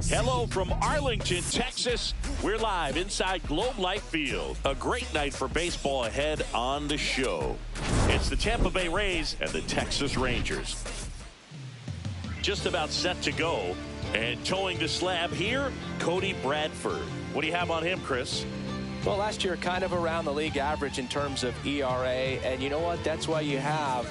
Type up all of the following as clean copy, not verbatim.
Hello from Arlington, Texas. We're live inside Globe Life Field. A great night for baseball ahead on the show. It's the Tampa Bay Rays and the Texas Rangers. Just about set to go. And towing the slab here, Cody Bradford. What do you have on him, Chris? Well, last year kind of around the league average in terms of ERA. And you know what? That's why you have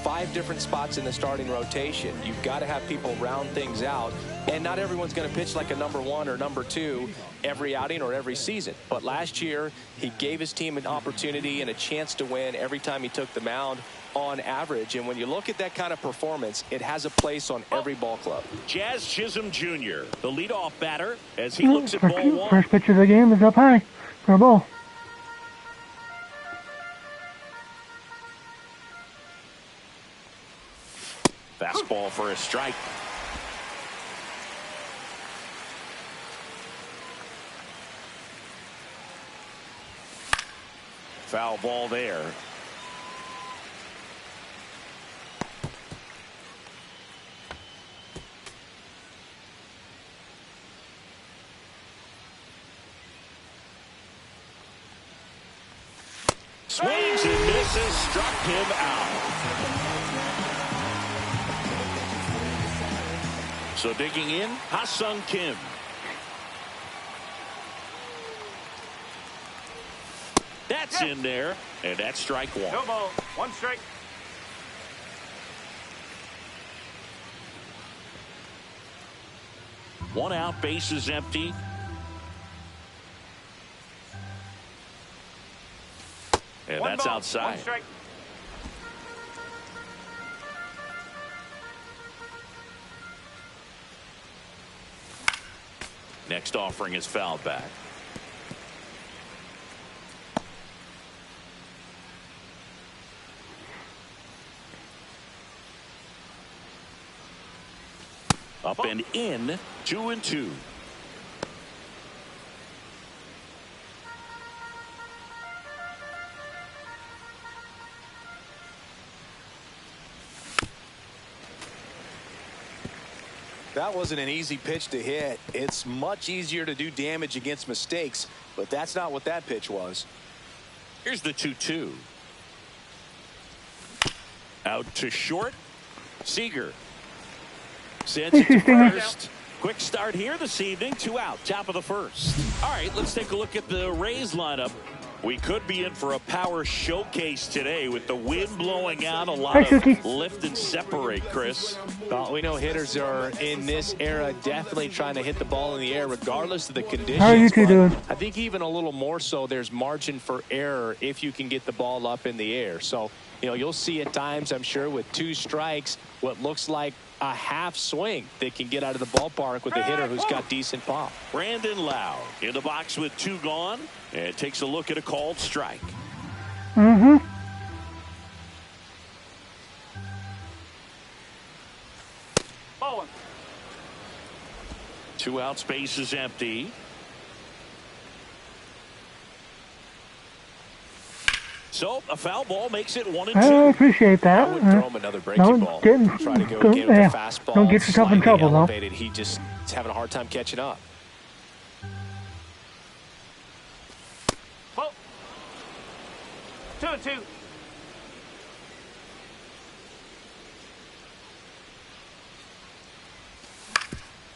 5 different spots in the starting rotation. You've got to have people round things out. And not everyone's going to pitch like a number 1 or number 2 every outing or every season. But last year, he gave his team an opportunity and a chance to win every time he took the mound on average. And when you look at that kind of performance, it has a place on every ball club. Jazz Chisholm Jr., the leadoff batter, as he looks at ball 1. First pitch of the game is up high for a ball. Fastball for a strike. Foul ball there. Swings and misses, struck him out. So digging in, Ha-Sung Kim. That's in there, and that's strike 1. No ball, 1 strike. One out, base is empty. And that's ball, outside. 1 strike. Next offering is fouled back. Up and in, 2-2. That wasn't an easy pitch to hit. It's much easier to do damage against mistakes, but that's not what that pitch was. Here's the 2-2. Out to short. Seager sends it to first. Quick start here this evening. 2 out, top of the first. All right, let's take a look at the Rays lineup. We could be in for a power showcase today with the wind blowing out. A lot of lift and separate, Chris. Well, we know hitters are in this era definitely trying to hit the ball in the air regardless of the conditions. How are you two doing? I think even a little more so there's margin for error if you can get the ball up in the air. So, you know, you'll see at times, I'm sure, with 2 strikes, what looks like a half swing that can get out of the ballpark with a hitter who's got decent pop. Brandon Lau in the box with 2 gone and takes a look at a called strike. Mm-hmm. Ball 1. 2 out, space is empty. So a foul ball makes it 1-2. I appreciate that. I would throw him another breaking ball. Try to go get with a fastball. Don't get yourself in trouble, though. He just is having a hard time catching up. Ball. 2-2.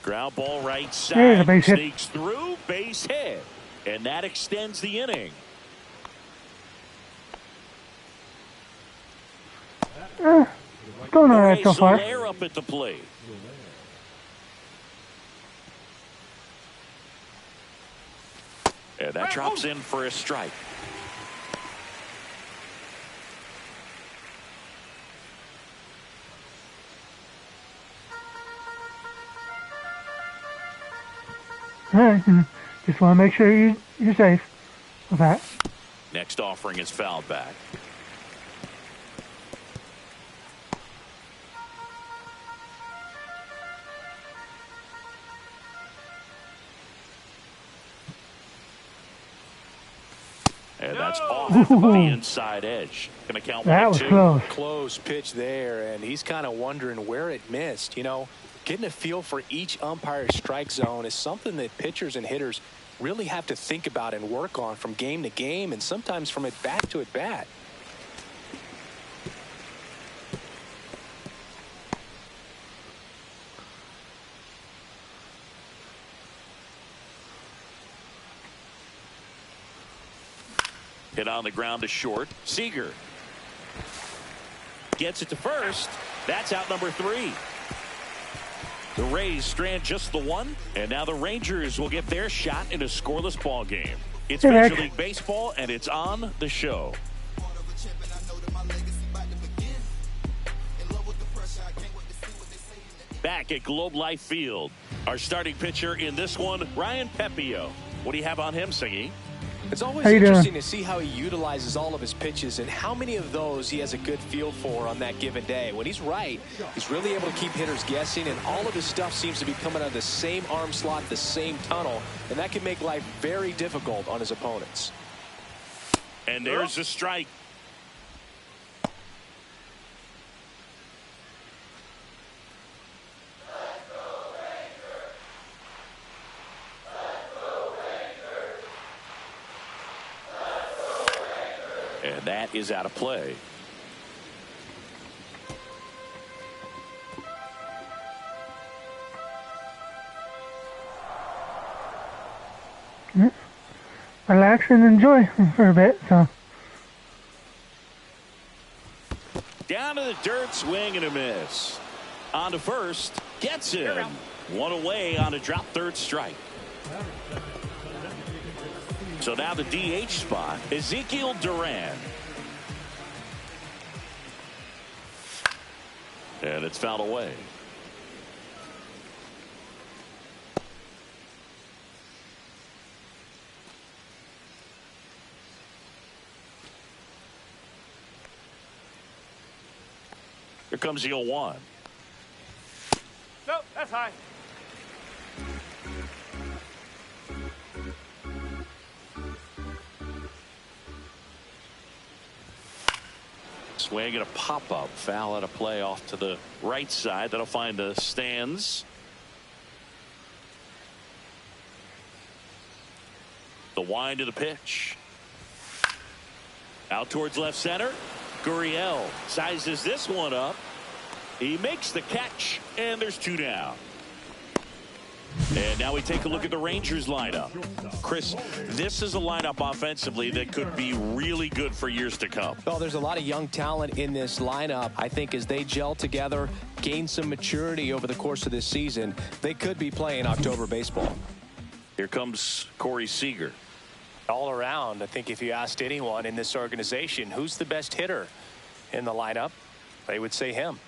Ground ball right There's a side. base hit. Sneaks through, base hit. And that extends the inning. Going all right so far. Soler up at the plate. And that drops in for a strike. All right. Just want to make sure you're safe with that. Next offering is fouled back. That's off the inside edge. Going to count 1 That and was 2. close. Close pitch there, and he's kind of wondering where it missed. You know, getting a feel for each umpire's strike zone is something that pitchers and hitters really have to think about and work on from game to game, and sometimes from at bat to at bat. Hit on the ground to short. Seager gets it to first. That's out number 3. The Rays strand just the 1, and now the Rangers will get their shot in a scoreless ball game. It's Major League Baseball, and it's on the show. Back at Globe Life Field, our starting pitcher in this one, Ryan Pepio. What do you have on him, Singy? It's always interesting to see how he utilizes all of his pitches and how many of those he has a good feel for on that given day. When he's right, he's really able to keep hitters guessing, and all of his stuff seems to be coming out of the same arm slot, the same tunnel, and that can make life very difficult on his opponents. And there's a strike. And that is out of play. Relax and enjoy for a bit. So down to the dirt, swing and a miss. On to first, gets him. 1 away on a drop third strike. So now the DH spot, Ezekiel Duran. And it's fouled away. Here comes the 0-1. Nope, that's high. Swing and a pop-up. Foul out of play off to the right side. That'll find the stands. The wind of the pitch. Out towards left center. Gurriel sizes this one up. He makes the catch, and there's 2 down. And now we take a look at the Rangers lineup. Chris, this is a lineup offensively that could be really good for years to come. Well, there's a lot of young talent in this lineup. I think as they gel together, gain some maturity over the course of this season, they could be playing October baseball. Here comes Corey Seager. All around, I think if you asked anyone in this organization who's the best hitter in the lineup, they would say him.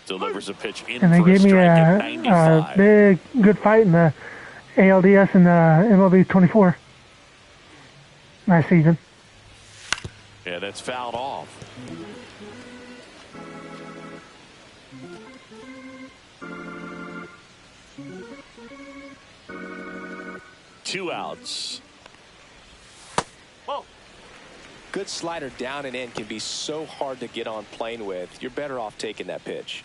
Delivers a pitch in and they for a gave me strike at a 95. big good fight in the ALDS and the MLB 24 last season. Yeah, that's fouled off. Two outs. Whoa. Good slider down and in can be so hard to get on plane with. You're better off taking that pitch.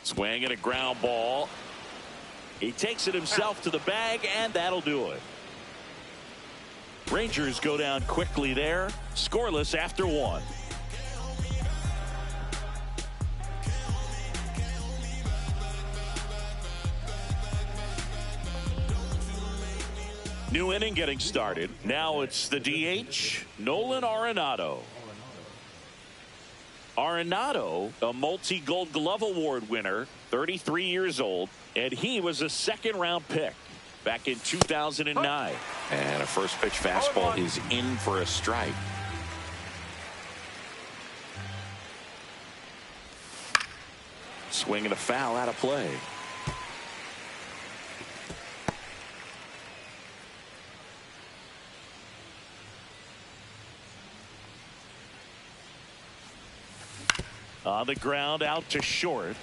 Swing and a ground ball. He takes it himself to the bag, and that'll do it. Rangers go down quickly there, scoreless after 1. New inning getting started. Now it's the DH, Nolan Arenado. Arenado, a multi-Gold Glove Award winner, 33 years old, and he was a second-round pick back in 2009. And a first pitch fastball is in for a strike. Swing and a foul out of play. On the ground, out to short.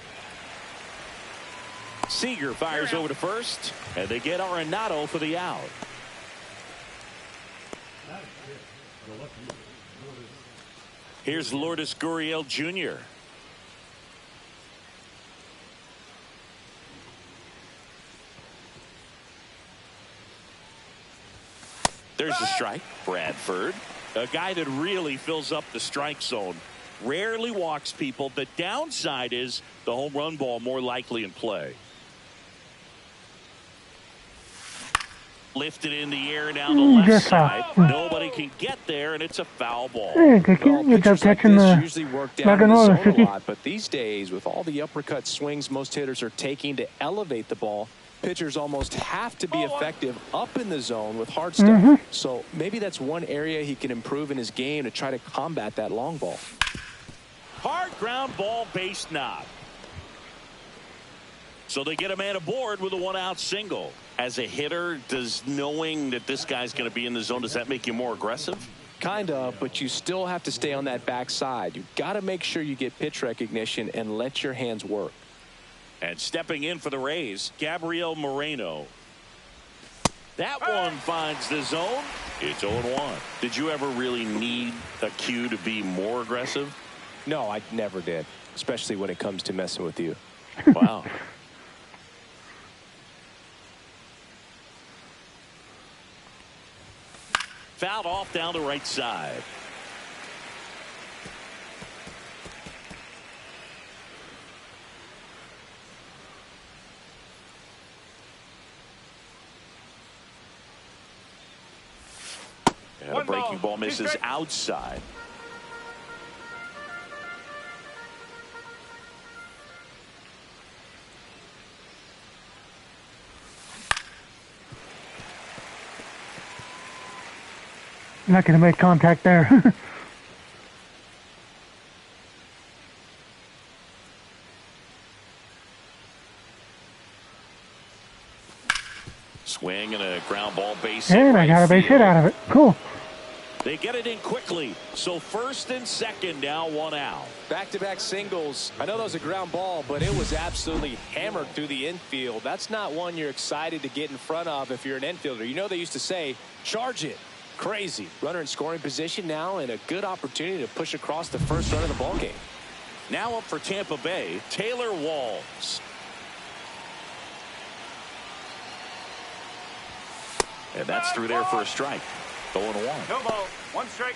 Seager fires over to first, and they get Arenado for the out. Here's Lourdes Gurriel Jr. There's a strike. Bradford, a guy that really fills up the strike zone. Rarely walks people. The downside is the home run ball more likely in play. Lifted in the air down the left side. Nobody can get there, and it's a foul ball. Hey, good job catching the usually work down in the zone a lot, but these days, with all the uppercut swings most hitters are taking to elevate the ball, pitchers almost have to be effective up in the zone with hard stuff. So maybe that's one area he can improve in his game to try to combat that long ball. Hard ground ball, base knob. So they get a man aboard with a one-out single. As a hitter, does knowing that this guy's going to be in the zone, does that make you more aggressive? Kind of, but you still have to stay on that backside. You've got to make sure you get pitch recognition and let your hands work. And stepping in for the Rays, Gabriel Moreno. That one finds the zone. It's 0-1. Did you ever really need a cue to be more aggressive? No, I never did, especially when it comes to messing with you. Wow. Fouled off down the right side. And a breaking ball misses outside. Not going to make contact there. Swing and a ground ball base. And I got a base hit out of it. Cool. They get it in quickly. So first and second, now one out. Back-to-back singles. I know that was a ground ball, but it was absolutely hammered through the infield. That's not one you're excited to get in front of if you're an infielder. You know they used to say, charge it. Crazy. Runner in scoring position now, and a good opportunity to push across the first run of the ball game. Now up for Tampa Bay, Taylor Walls. And that's through there for a strike. 0-1. No ball. One strike.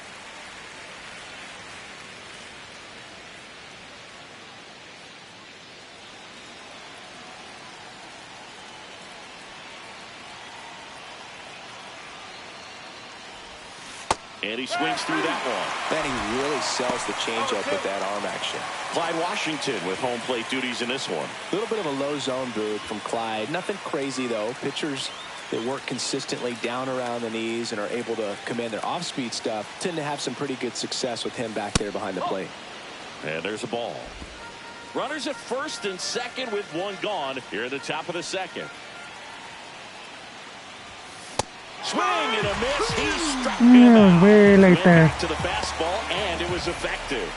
And he swings through that one. And he really sells the changeup with that arm action. Clyde Washington with home plate duties in this one. A little bit of a low zone boot from Clyde. Nothing crazy, though. Pitchers that work consistently down around the knees and are able to command their off-speed stuff tend to have some pretty good success with him back there behind the plate. And there's a ball. Runners at first and second with one gone here at the top of the second. Swing and a miss. He struck him out. Way late there. To the fastball, and it was effective.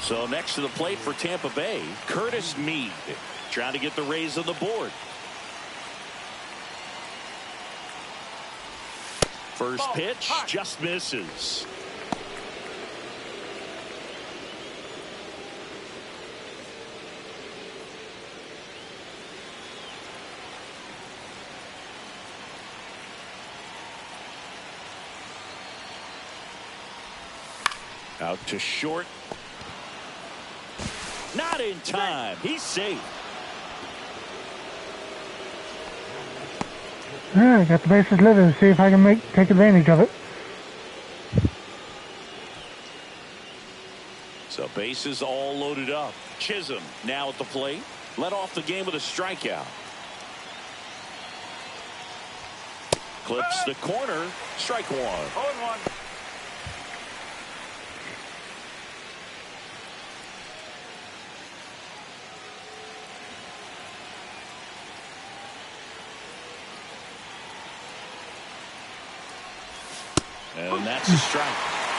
So next to the plate for Tampa Bay, Curtis Mead trying to get the Rays on the board. First pitch just misses. Out to short. Not in time. He's safe. I got the bases loaded to see if I can take advantage of it. So bases all loaded up. Chisholm now at the plate. Led off the game with a strikeout. Clips the corner. Strike one. 0-1. And that's a strike.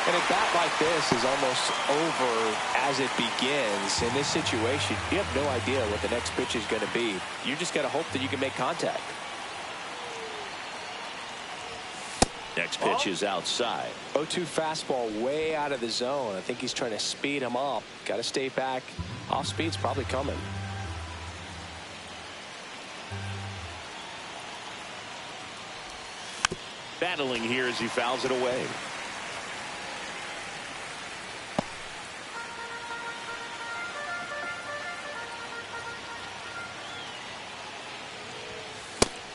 And a bat like this is almost over as it begins. In this situation, you have no idea what the next pitch is going to be. You just got to hope that you can make contact. Next pitch is outside. 0-2 fastball way out of the zone. I think he's trying to speed him up. Got to stay back. Off speed's probably coming. Battling here as he fouls it away.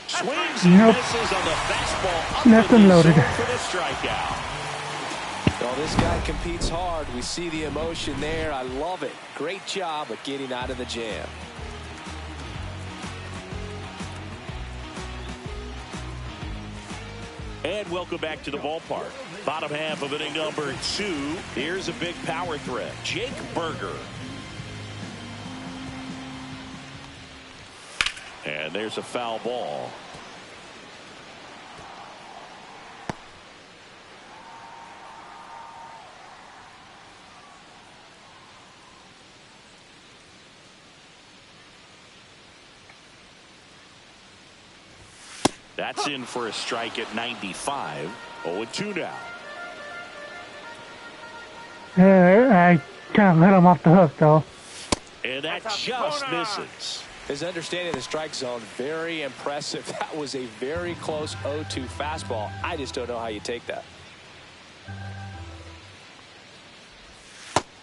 Swings and misses on the fastball. Nothing loaded. For the strikeout. Well, this guy competes hard. We see the emotion there. I love it. Great job of getting out of the jam. And welcome back to the ballpark. Bottom half of inning number 2. Here's a big power threat. Jake Berger. And there's a foul ball. That's in for a strike at 95. 0-2 now. I can't let him off the hook, though. And that just misses. His understanding of the strike zone, very impressive. That was a very close 0-2 fastball. I just don't know how you take that.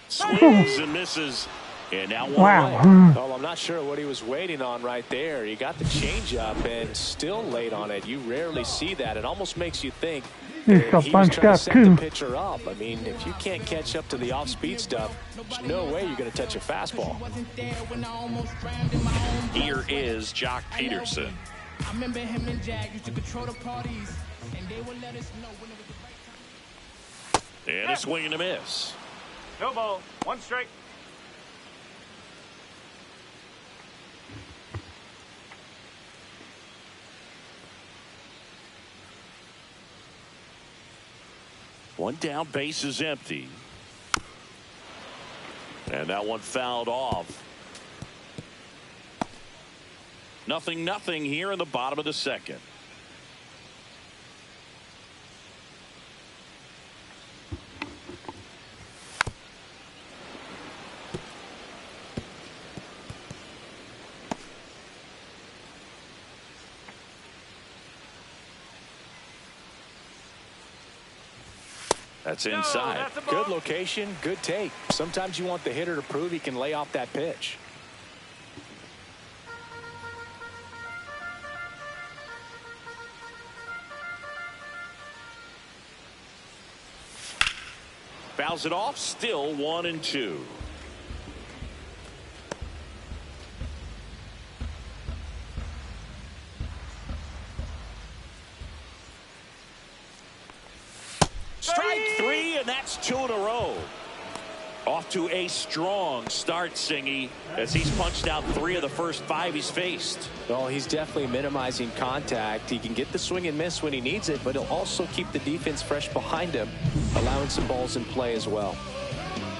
Swings and misses. And now one Wow. away. Well, I'm not sure what he was waiting on right there. He got the changeup and still late on it. You rarely see that. It almost makes you think He's that so he was bunched trying to up, set too. the pitcher up. I mean, if you can't catch up to the off-speed stuff, there's no way you're going to touch a fastball. Here is Jock Peterson. I remember him and Jag used to control the parties, and they would let us know when it was the right time. And a swing and a miss. No ball. 1 strike. One down, base is empty. And that one fouled off. 0-0 here in the bottom of the second. That's inside. That's a ball. Good location, good take. Sometimes you want the hitter to prove he can lay off that pitch. Fouls it off, still 1-2. Strike 3, and that's 2 in a row. Off to a strong start, Singy, as he's punched out 3 of the first 5 he's faced. Well, he's definitely minimizing contact. He can get the swing and miss when he needs it, but he'll also keep the defense fresh behind him, allowing some balls in play as well.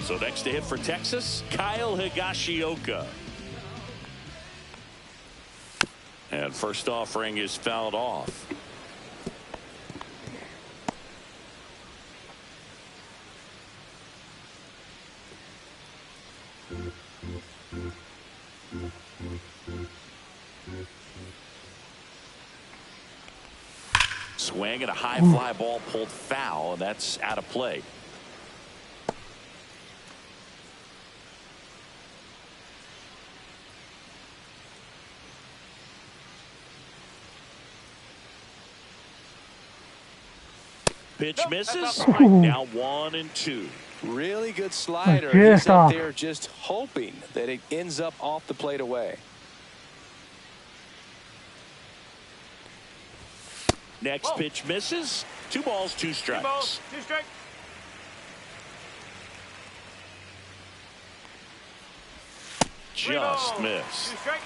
So next to hit for Texas, Kyle Higashioka. And first offering is fouled off. Swing and a high fly ball pulled foul, and that's out of play. Pitch misses. Now 1-2. Really good slider. Just He's up off. there just hoping that it ends up off the plate away. Next pitch misses. 2 balls, 2 2 strikes. balls. 2 strikes. Just missed. 2 strikes.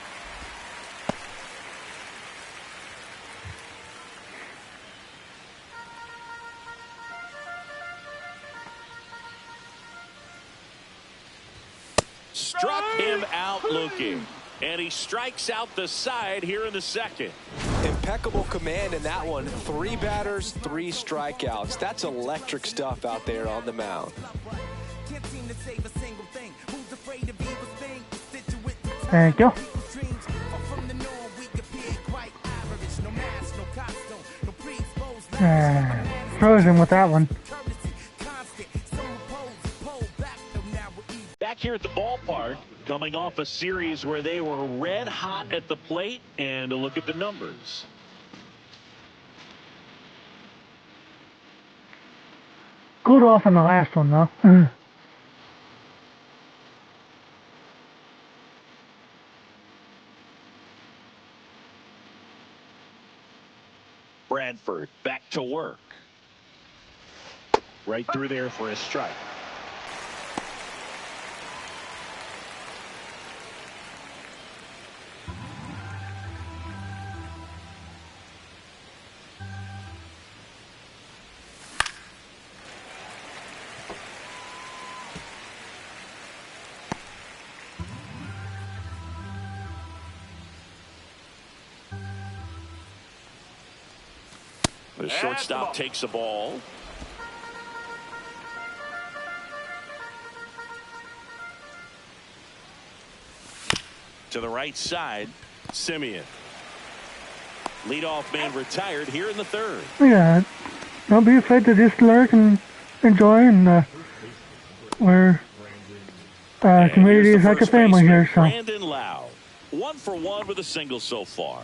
struck him out looking. And he strikes out the side here in the second. Impeccable command in that one. 3 batters, 3 strikeouts. That's electric stuff out there on the mound. Thank you. Frozen with that one. Back here at the ballpark, coming off a series where they were red hot at the plate, and a look at the numbers. Good off in the last one, though. Bradford back to work. Right through there for a strike. The shortstop takes the ball. To the right side, Simeon. Leadoff man retired here in the third. Yeah, don't be afraid to just lurk and enjoy, and we're community is like a family here. So. Brandon Lau, 1 for 1 with a single so far.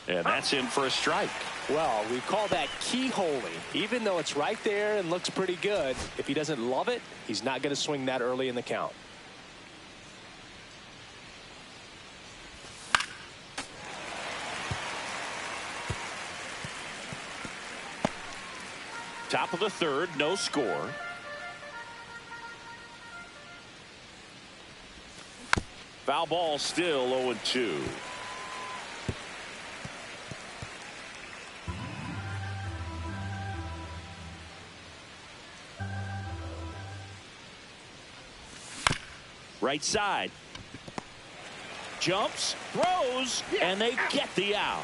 And that's in for a strike. Well, we call that keyholing. Even though it's right there and looks pretty good, if he doesn't love it, he's not going to swing that early in the count. Top of the third, no score. Foul ball, still 0-2. Right side. Jumps, throws, and they get the out.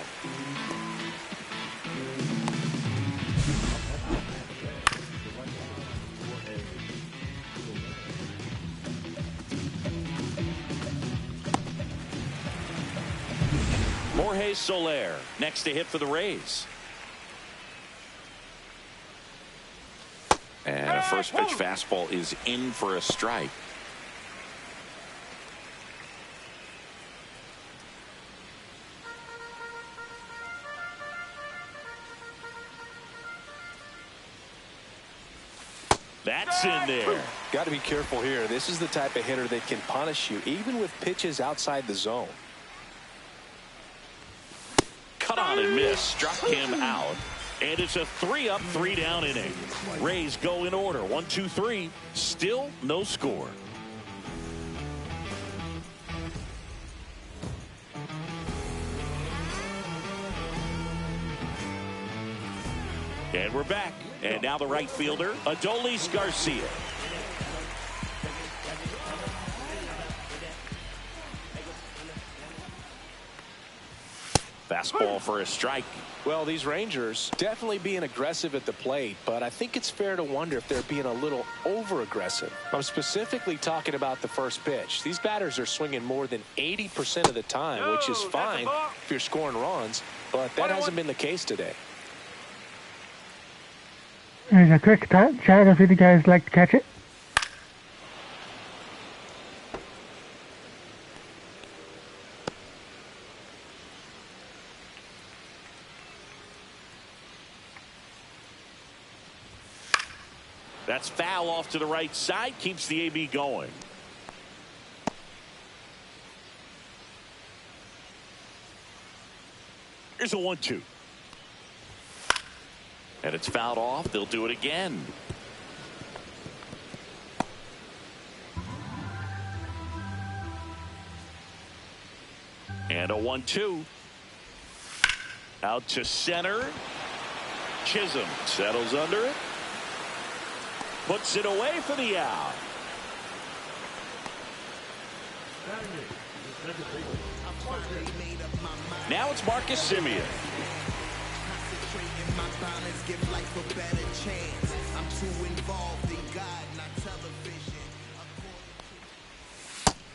Jorge Soler next to hit for the Rays. And a first pitch fastball is in for a strike. That's in there. Got to be careful here. This is the type of hitter that can punish you even with pitches outside the zone. Cut on and miss. Struck him out. And it's a 3-up, 3-down inning. Rays go in order. 1, 2, 3. Still no score. And we're back. And now the right fielder, Adolis Garcia. Fastball for a strike. Well, these Rangers definitely being aggressive at the plate, but I think it's fair to wonder if they're being a little over-aggressive. I'm specifically talking about the first pitch. These batters are swinging more than 80% of the time, which is fine if you're scoring runs, but that hasn't been the case today. There's a quick chat if you guys like to catch it. That's foul off to the right side. Keeps the AB going. Here's a 1-2. And it's fouled off. They'll do it again. And a 1-2. Out to center. Chisholm settles under it. Puts it away for the out. Now it's Marcus Semien.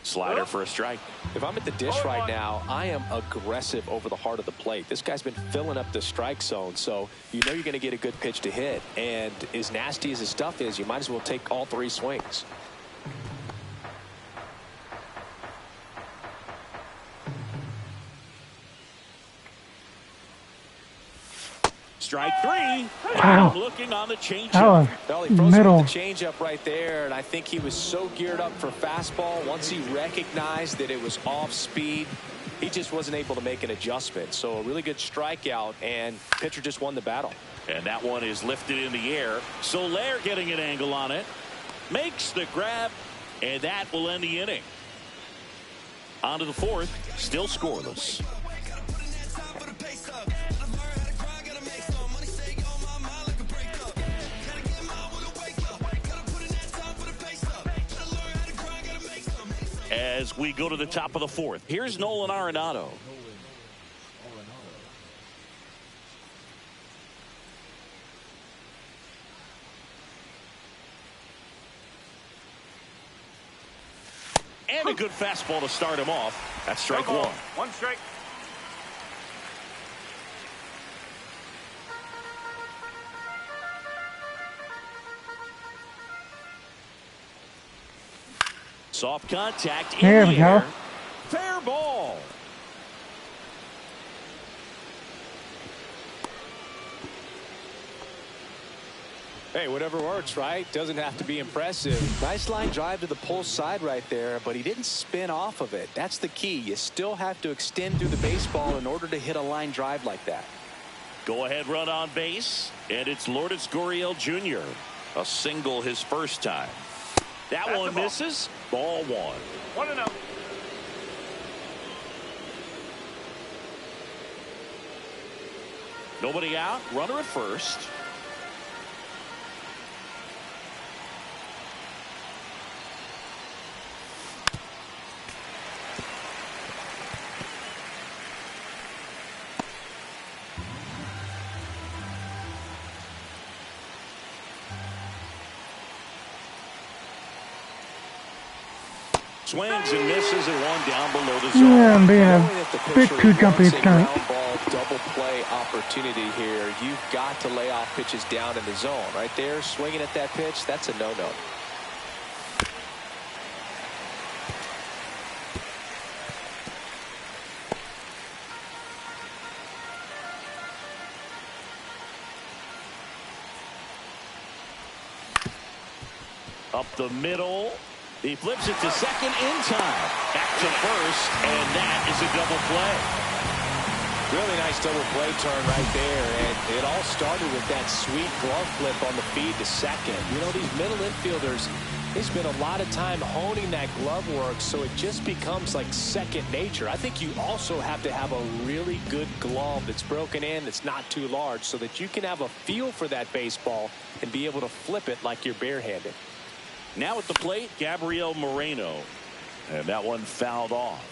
Slider for a strike. If I'm at the dish right now, I am aggressive over the heart of the plate. This guy's been filling up the strike zone, so you know you're going to get a good pitch to hit. And as nasty as his stuff is, you might as well take all 3 swings. Strike 3. Wow. Looking on the That changeup. Well, he was froze middle. with the changeup right there, and I think he was so geared up for fastball. Once he recognized that it was off speed, he just wasn't able to make an adjustment. So a really good strikeout, and pitcher just won the battle. And that one is lifted in the air. Soler getting an angle on it. Makes the grab, and that will end the inning. On to the 4th, still scoreless. As we go to the top of the 4th, here's Nolan Arenado. And a good fastball to start him off. That's strike 1. 1 strike. Soft contact in There the we go. air. Fair ball. Hey, whatever works, right? Doesn't have to be impressive. Nice line drive to the pull side right there, but he didn't spin off of it. That's the key. You still have to extend through the baseball in order to hit a line drive like that. Go ahead run on base, and it's Lourdes Gurriel Jr. A single his first time. That That's one the ball. misses. Ball 1. 1-0. Nobody out. Runner at first. Swings and misses and one down below the zone. Yeah, I'm being Knowing that the a bit pitcher too jumpy wants a tonight. ground ball double play opportunity here. You've got to lay off pitches down in the zone. Right there, swinging at that pitch, that's a no-no. Up the middle. He flips it to second in time. Back to first, and that is a double play. Really nice double play turn right there, and it all started with that sweet glove flip on the feed to second. You know, these middle infielders, they spend a lot of time honing that glove work, so it just becomes like second nature. I think you also have to have a really good glove that's broken in, that's not too large, so that you can have a feel for that baseball and be able to flip it like you're barehanded. Now at the plate, Gabriel Moreno. And that one fouled off.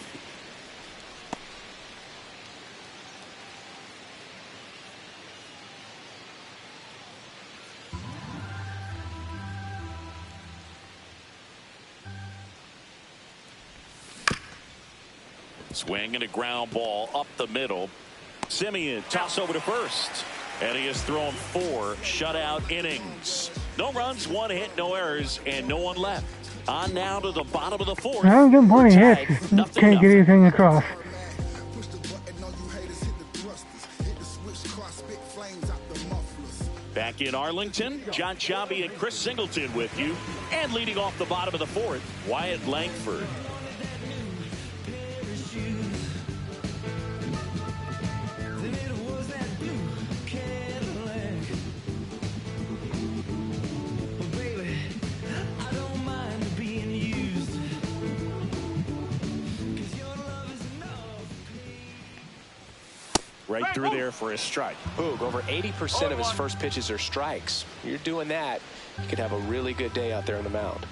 Swing and a ground ball up the middle. Semien toss over to first. And he has thrown 4 shutout innings. No runs, 1 hit, no errors, and no one left. On now to the bottom of the 4th. I'm getting plenty We're of tied, hits. Just nothing, can't get nothing. anything across. Back in Arlington, John Sciambi and Chris Singleton with you. And leading off the bottom of the 4th, Wyatt Langford. right through there for a strike. Boog, over 80% of his first pitches are strikes. You're doing that, you could have a really good day out there on the mound.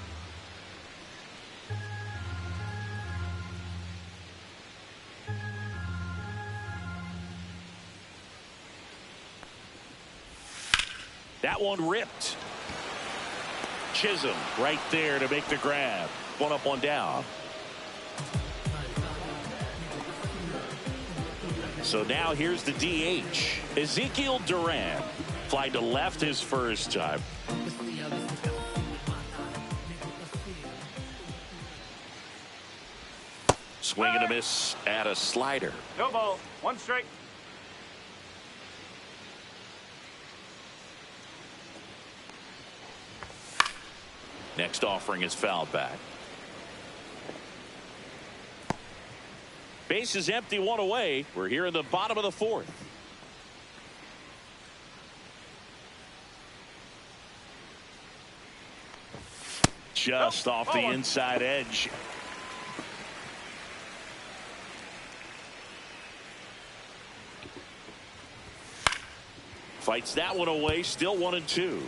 That one ripped. Chisholm right there to make the grab. One up, one down. So now here's the DH. Ezekiel Duran. Fly to left his first time. Swing and a miss at a slider. No ball. One strike. Next offering is fouled back. Base is empty, one away. We're here in the bottom of the fourth. Just off the inside edge. Fights that one away, still 1-2.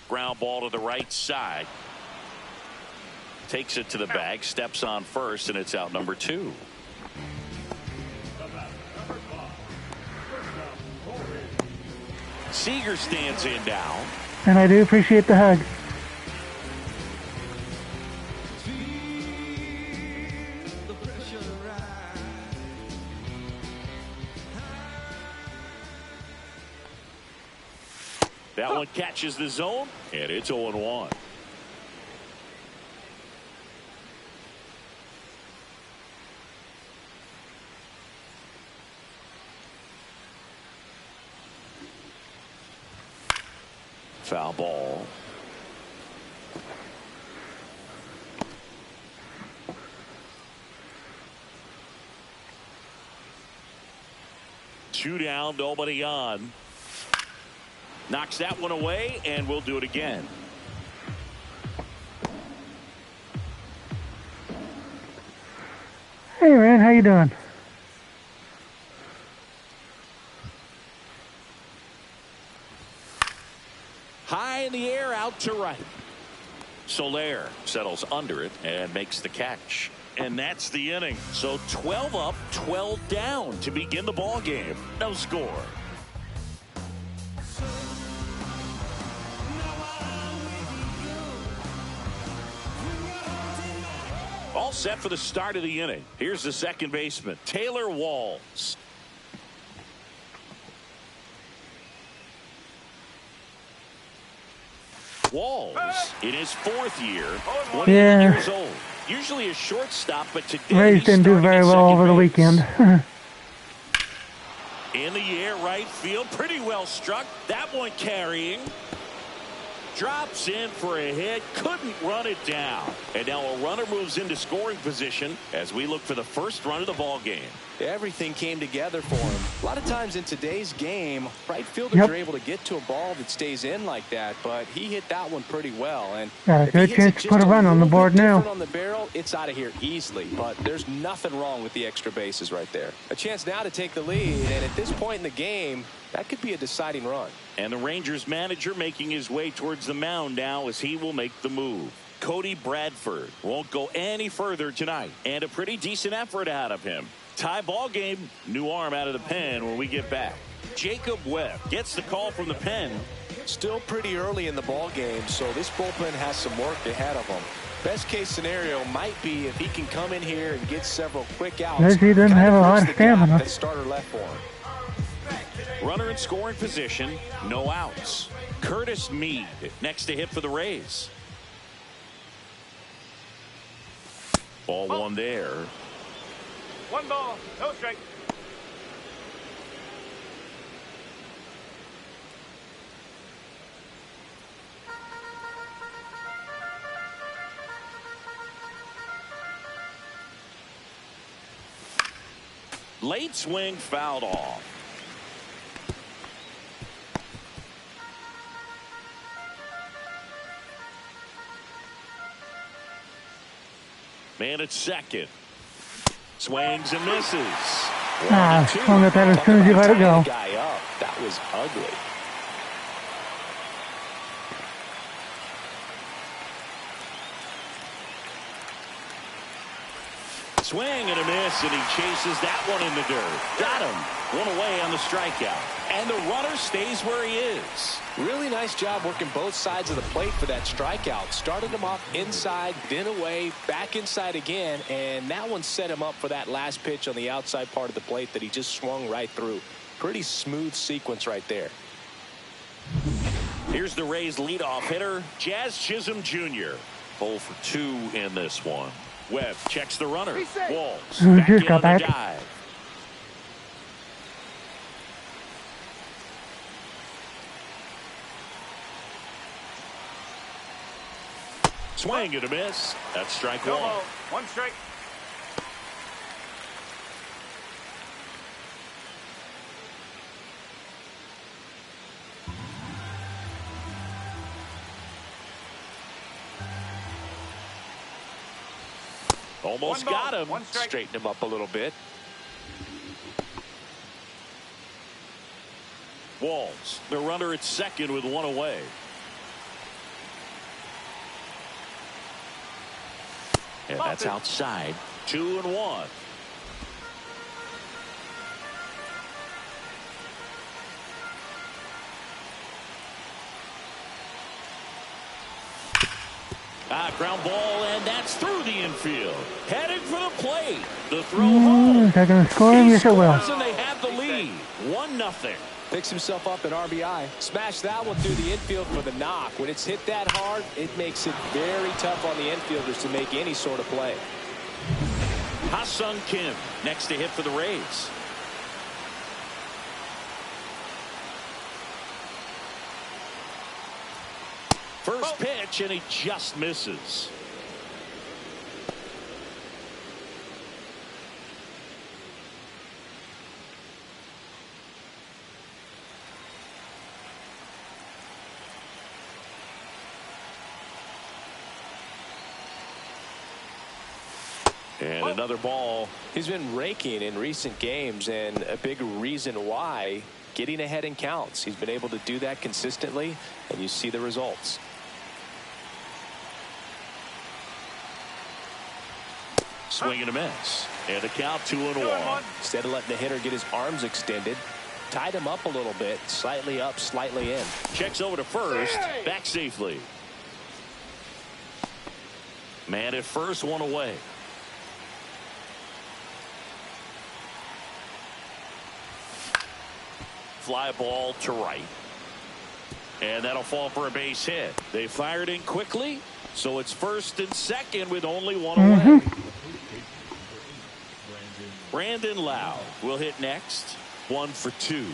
Ground ball to the right side. Takes it to the bag, steps on first, and it's out number 2. Seager stands in now. And I do appreciate the hug. That one catches the zone, and it's 0-1. Foul ball. Two down, nobody on. Knocks that one away, and we'll do it again. Hey, man, how you doing? High in the air, out to right. Soler settles under it and makes the catch. And that's the inning. So 12 up, 12 down to begin the ball game. No score. All set for the start of the inning. Here's the second baseman, Taylor Walls. Walls in his 4th year, 28 years old. Usually a shortstop, but today Rays didn't do very well over the weekend. In the air, right field, pretty well struck. That one carrying. Drops in for a hit, couldn't run it down. And now a runner moves into scoring position as we look for the first run of the ball game. Everything came together for him. A lot of times in today's game, right fielders are able to get to a ball that stays in like that, but he hit that one pretty well. And yeah, good chance to put a run on the board now. On the barrel, it's out of here easily, but there's nothing wrong with the extra bases right there. A chance now to take the lead, and at this point in the game, that could be a deciding run. And the Rangers manager making his way towards the mound now as he will make the move. Cody Bradford won't go any further tonight, and a pretty decent effort out of him. Tie ball game, new arm out of the pen when we get back. Jacob Webb gets the call from the pen. Still pretty early in the ball game, so this bullpen has some work ahead of him. Best case scenario might be if he can come in here and get several quick outs. He doesn't have a lot of stamina. That starter left for him. Runner in scoring position, no outs. Curtis Mead next to hit for the Rays. Ball one there. 1 ball, no strike. Late swing fouled off. Man at second. Swings and misses. Swung at that as soon as you let it go. Guy up. That was ugly. Swing and a miss, and he chases that one in the dirt. Got him. One away on the strikeout. And the runner stays where he is. Really nice job working both sides of the plate for that strikeout. Started him off inside, then away, back inside again, and that one set him up for that last pitch on the outside part of the plate that he just swung right through. Pretty smooth sequence right there. Here's the Rays leadoff hitter, Jazz Chisholm Jr. 0 for 2 in this one. Webb checks the runner. Walls back in on the dive. Swing and a miss. That's strike one. One strike. Almost got him. Straighten him up a little bit. Walls, the runner at second with one away. And that's outside. 2-1. Ground ball, and that's through the infield. Headed for the plate. The throw home. Is that going to score him? Yes, it will. And they have the lead. 1-0. Picks himself up an RBI. Smash that one through the infield for the knock. When it's hit that hard, it makes it very tough on the infielders to make any sort of play. Ha-Sung Kim next to hit for the Rays. First pitch, and he just misses. And another ball. He's been raking in recent games, and a big reason why, getting ahead in counts. He's been able to do that consistently, and you see the results. Swing and a miss. And a count 2-1. Instead of letting the hitter get his arms extended, tied him up a little bit, slightly up, slightly in. Checks over to first, back safely. Man at first, one away. Fly ball to right. And that'll fall for a base hit. They fired in quickly, so it's first and second with only one away. Brandon Lau will hit next. 1 for 2.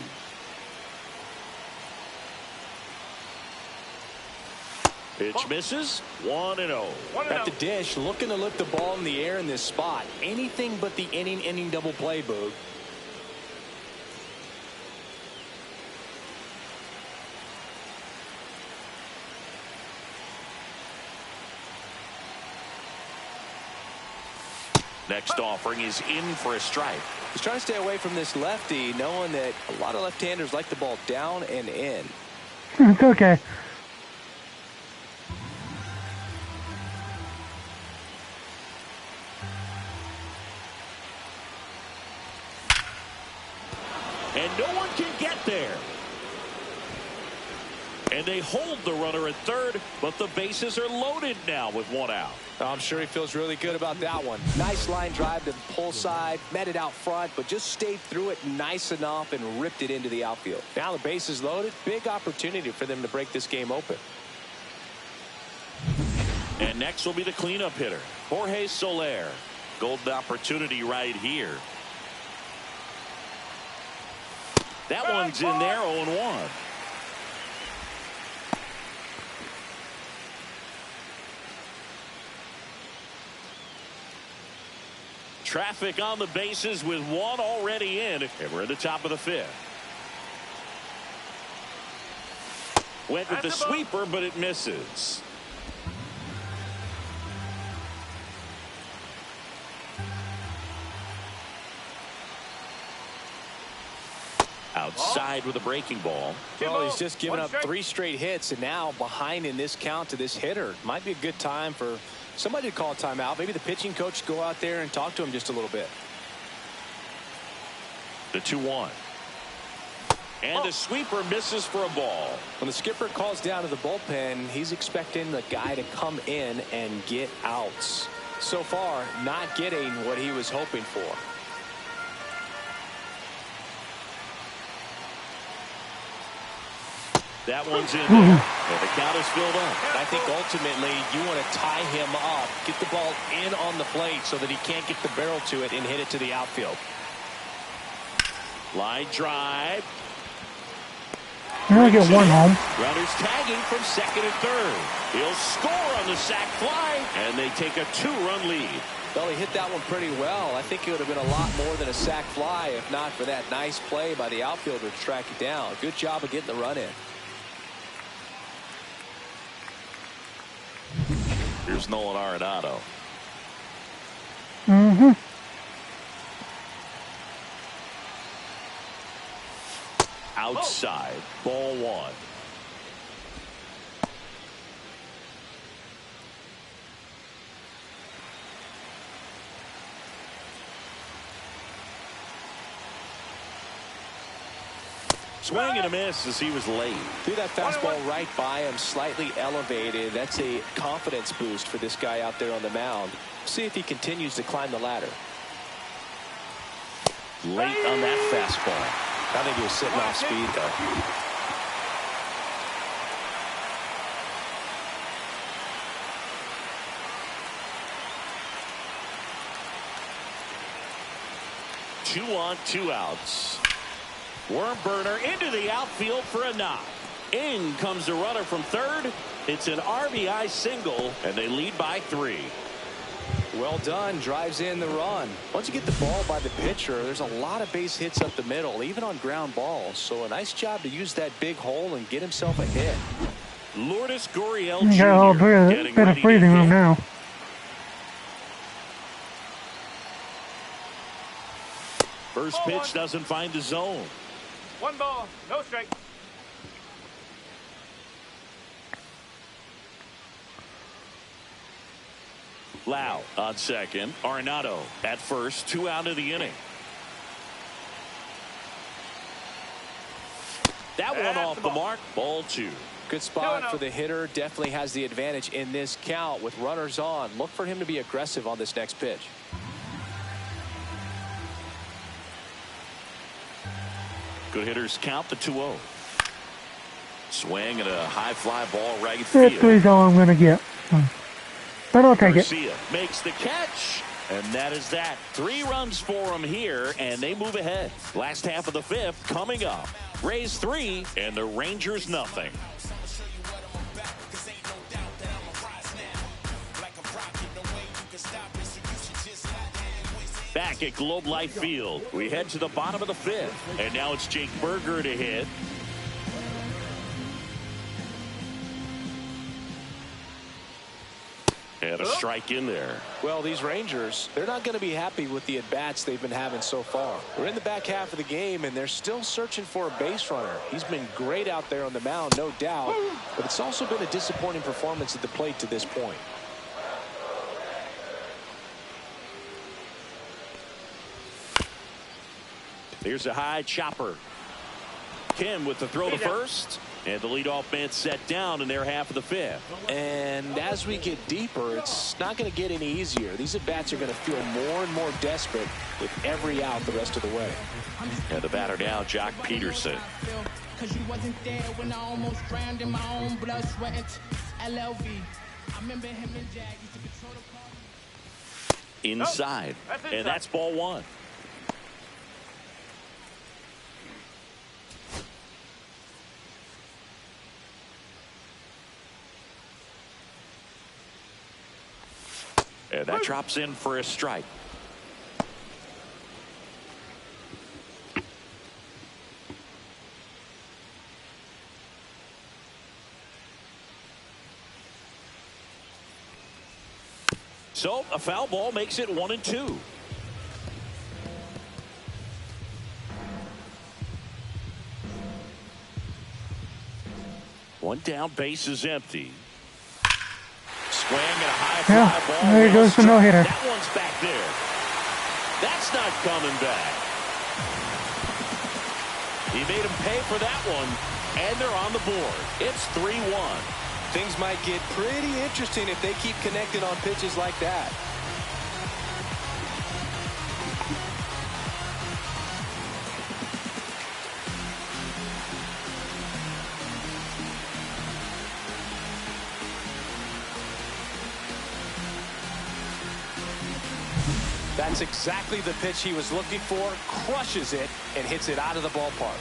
Pitch misses. 1-0. At the dish, looking to lift the ball in the air in this spot. Anything but the inning double play, Boog. Next offering is in for a strike. He's trying to stay away from this lefty, knowing that a lot of left-handers like the ball down and in. It's okay. And no one can get there. And they hold the runner at third, but the bases are loaded now with one out. I'm sure he feels really good about that one. Nice line drive to the pull side, met it out front, but just stayed through it nice enough and ripped it into the outfield. Now the base is loaded. Big opportunity for them to break this game open. And next will be the cleanup hitter, Jorge Soler. Golden opportunity right here. That one's in there, 0-1. Traffic on the bases with one already in, and we're at the top of the fifth. Went with the sweeper, but it misses. Outside with a breaking ball. Well, he's just given up 3 straight hits, and now behind in this count to this hitter. Might be a good time for somebody to call a timeout. Maybe the pitching coach go out there and talk to him just a little bit. The 2-1. And the sweeper misses for a ball. When the skipper calls down to the bullpen, he's expecting the guy to come in and get outs. So far, not getting what he was hoping for. That one's in there. And the count is filled up. I think ultimately you want to tie him up, get the ball in on the plate so that he can't get the barrel to it and hit it to the outfield. Line drive. You only get one home. Runners tagging from second and third. He'll score on the sac fly, and they take a 2-run lead. Well, he hit that one pretty well. I think it would have been a lot more than a sac fly if not for that nice play by the outfielder to track it down. Good job of getting the run in. Here's Nolan Arenado. Outside, ball 1. Swing and a miss as he was late. Threw that fastball right by him, slightly elevated. That's a confidence boost for this guy out there on the mound. See if he continues to climb the ladder. Late on that fastball. I think he was sitting off speed, though. Two on, 2 outs. Worm burner into the outfield for a knock. In comes the runner from third. It's an RBI single, and they lead by 3. Well done. Drives in the run. Once you get the ball by the pitcher, there's a lot of base hits up the middle, even on ground balls. So a nice job to use that big hole and get himself a hit. Lourdes Gurriel You got a Jr. bit of breathing room now. First pitch doesn't find the zone. 1 ball, no strike. Lau on second. Arenado at first. 2 out of the inning. That one off the mark. Ball 2. Good spot for the hitter. Definitely has the advantage in this count with runners on. Look for him to be aggressive on this next pitch. Good hitters count the 2-0. Swing and a high fly ball right field. That 3's all I'm going to get. But I'll take Garcia makes the catch, and that is that. 3 runs for him here, and they move ahead. Last half of the 5th coming up. Rays 3 and the Rangers nothing. Back at Globe Life Field, we head to the bottom of the 5th, and now it's Jake Berger to hit. And a strike in there. Well, these Rangers, they're not going to be happy with the at-bats they've been having so far. We're in the back half of the game, and they're still searching for a base runner. He's been great out there on the mound, no doubt, but it's also been a disappointing performance at the plate to this point. Here's a high chopper. Kim with the throw to first. And the leadoff man set down in their half of the 5th. And as we get deeper, it's not going to get any easier. These at-bats are going to feel more and more desperate with every out the rest of the way. And the batter now, Jock Peterson. Cause you wasn't there when I almost drowned in my own blood, sweat, LLV. I remember him and Jag used to control the party. Inside. And that's ball 1. And that drops in for a strike. So a foul ball makes it 1-2. One down, base is empty. Swing and a high Yeah, fly ball. there goes the no-hitter. That one's back there. That's not coming back. He made him pay for that one, and they're on the board. It's 3-1. Things might get pretty interesting if they keep connected on pitches like that. That's exactly the pitch he was looking for. Crushes it and hits it out of the ballpark.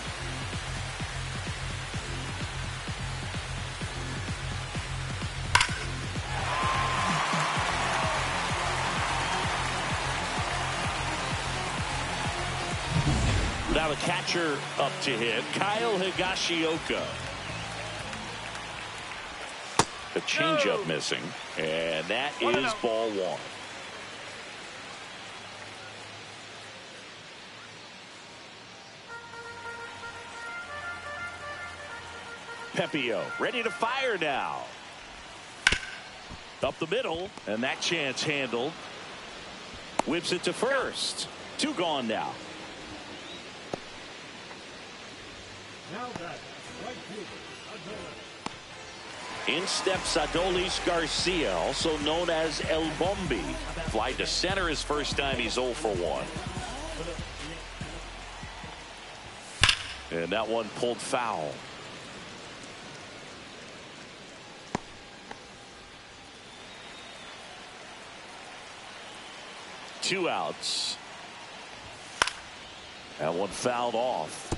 Now the catcher up to hit, Kyle Higashioka. The changeup missing, and that is ball one. Pepio ready to fire now. Up the middle, and that chance handled. Whips it to first. Two gone now. In steps Adolis Garcia, also known as El Bombi. Fly to center his first time. He's 0 for 1. And that one pulled foul. Two outs. That one fouled off.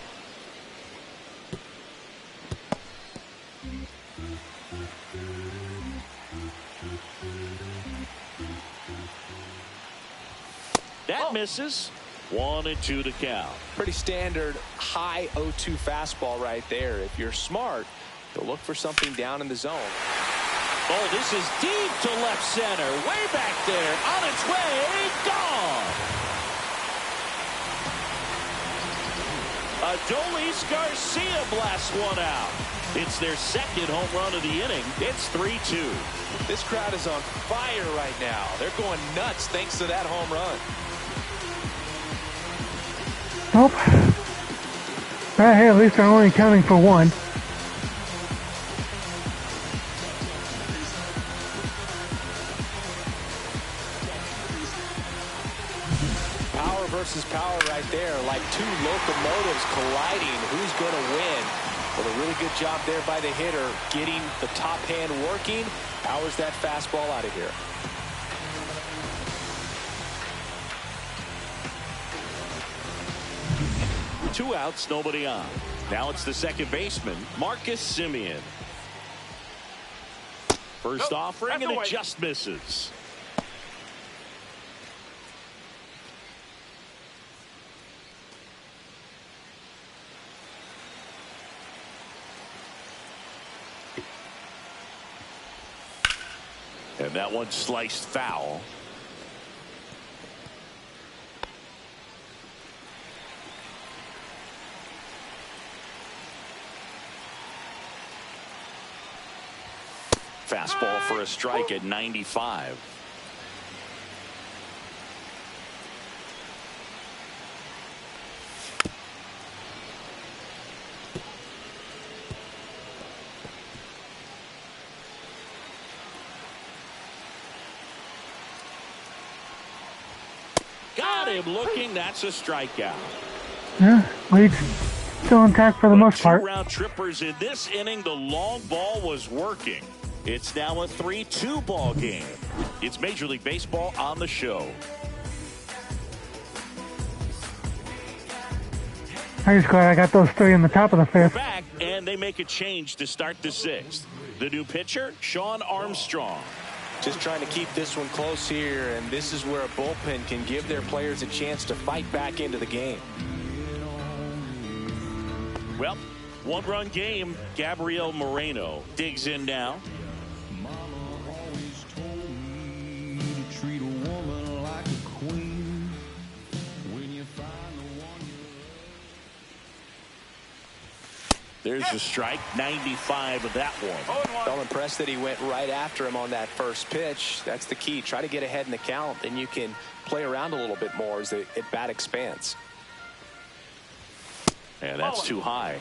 That misses. 1-2 to count. Pretty standard high 0-2 fastball right there. If you're smart, you'll look for something down in the zone. Oh, this is deep to left center. Way back there. On its way. Gone. Adolis Garcia blasts one out. It's their second home run of the inning. It's 3-2. This crowd is on fire right now. They're going nuts thanks to that home run. Nope. Hey, at least they're only counting for one. Power versus power right there, like two locomotives colliding. Who's going to win? Well, a really good job there by the hitter, getting the top hand working. Powers that fastball out of here. Two outs, nobody on. Now it's the second baseman, Marcus Semien. First offering, and it just misses. And that one sliced foul. Fastball for a strike at 95. Got him looking. That's a strikeout. Yeah, lead's still intact for the most part. Two-round trippers in this inning. The long ball was working. It's now a 3-2 ball game. It's Major League Baseball on the show. I'm just glad I got those three in the top of the fifth. Back, and they make a change to start the sixth. The new pitcher, Sean Armstrong. Just trying to keep this one close here, and this is where a bullpen can give their players a chance to fight back into the game. Well, one-run game. Gabriel Moreno digs in now. There's a strike, 95 of that one. Well, impressed that he went right after him on that first pitch. That's the key. Try to get ahead in the count, then you can play around a little bit more as the at-bat expands. And that's too high.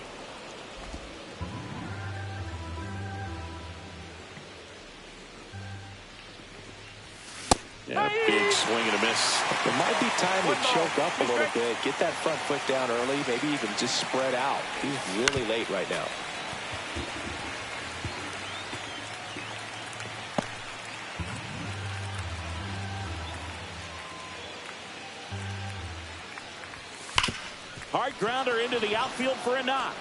Yeah, big swing and a miss. It might be time to choke up a little bit, get that front foot down early, maybe even just spread out. He's really late right now. Hard grounder into the outfield for a knock.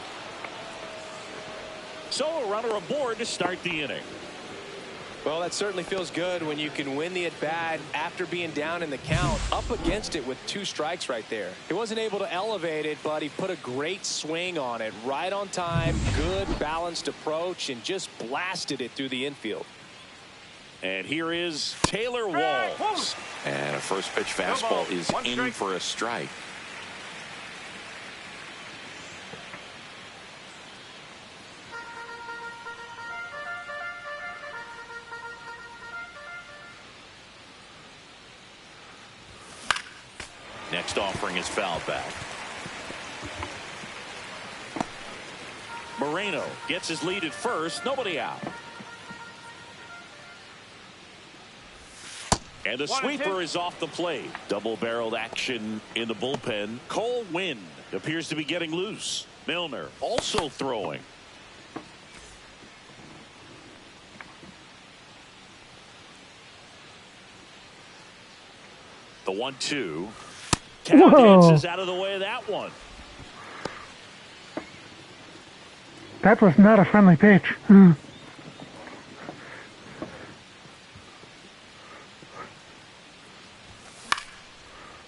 So a runner aboard to start the inning. Well, that certainly feels good when you can win the at-bat after being down in the count, up against it with 2 strikes right there. He wasn't able to elevate it, but he put a great swing on it. Right on time, good balanced approach, and just blasted it through the infield. And here is Taylor Walls. And a first pitch fastball is in for a strike. Next offering is fouled back. Moreno gets his lead at first. Nobody out. And the sweeper is off the plate. Double-barreled action in the bullpen. Cole Winn appears to be getting loose. Milner also throwing. The 1-2. Cal dances out of the way of that one. That was not a friendly pitch.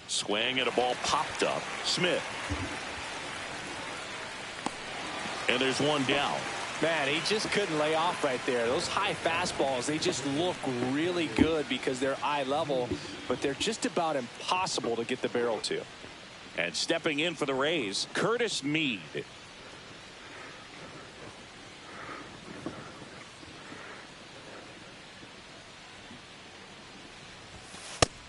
Swing and a ball popped up. Smith. And there's one down. Man, he just couldn't lay off right there. Those high fastballs, they just look really good because they're eye level, but they're just about impossible to get the barrel to. And stepping in for the Rays, Curtis Mead.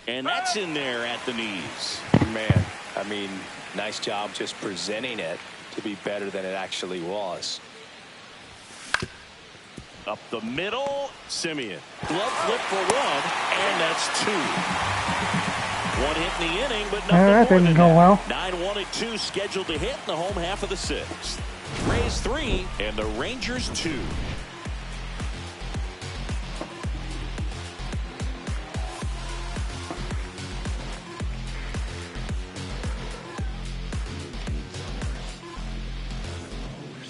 And that's in there at the knees. Man, I mean, nice job just presenting it to be better than it actually was. Up the middle, Simeon. Glove flip for one, and that's 2. One hit in the inning, but nothing that more didn't than go that. well. 9-1 and 2 scheduled to hit in the home half of the 6th. Rays 3 and the Rangers 2.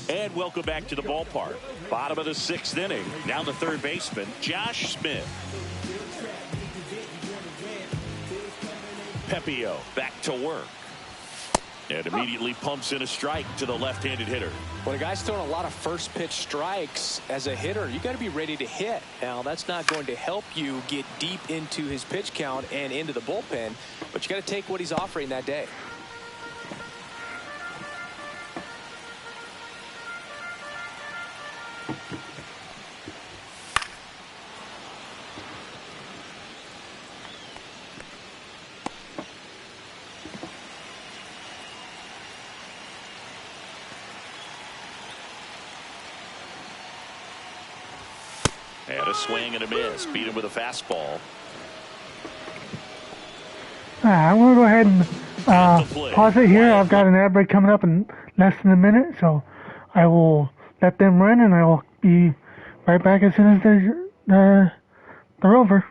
And welcome back to the ballpark. Bottom of the 6th inning. Now the third baseman, Josh Smith. Pepio back to work. And immediately pumps in a strike to the left-handed hitter. When a guy's throwing a lot of first pitch strikes as a hitter, you got to be ready to hit. Now, that's not going to help you get deep into his pitch count and into the bullpen, but you got to take what he's offering that day. And a swing and a miss. Beat him with a fastball. I'm going to go ahead and pause it here. I've got an ad break coming up in less than a minute, so I will let them run, and I will be right back as soon as they're over.